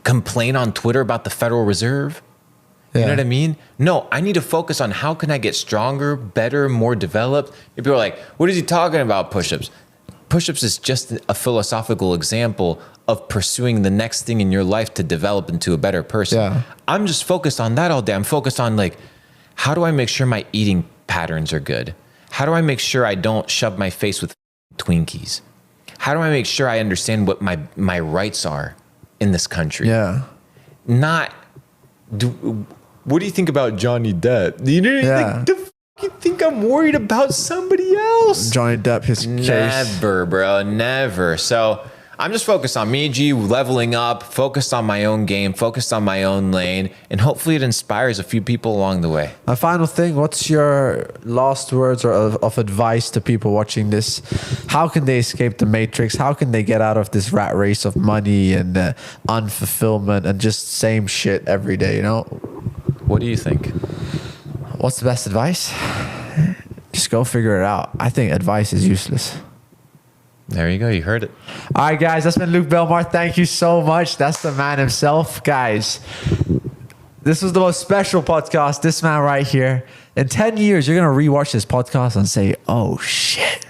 Complain on Twitter about the Federal Reserve? You know what I mean? No, I need to focus on how can I get stronger, better, more developed. If people are like, what is he talking about push-ups? Push-ups is just a philosophical example of pursuing the next thing in your life to develop into a better person. Yeah. I'm just focused on that all day. I'm focused on like, how do I make sure my eating patterns are good? How do I make sure I don't shove my face with Twinkies? How do I make sure I understand what my rights are in this country? Yeah. What do you think about Johnny Depp? You know, like, the f- you think I'm worried about somebody else? Johnny Depp, his case. Never, bro, never. So I'm just focused on me, G, leveling up, focused on my own game, focused on my own lane, and hopefully it inspires a few people along the way. My final thing, what's your last words or of advice to people watching this? How can they escape the matrix? How can they get out of this rat race of money and unfulfillment and just same shit every day, you know? What do you think? What's the best advice? Just go figure it out. I think advice is useless. There you go. You heard it. All right, guys, that's been Luke Belmar. Thank you so much. That's the man himself. Guys, this was the most special podcast. This man right here. In 10 years, you're going to rewatch this podcast and say, oh, shit.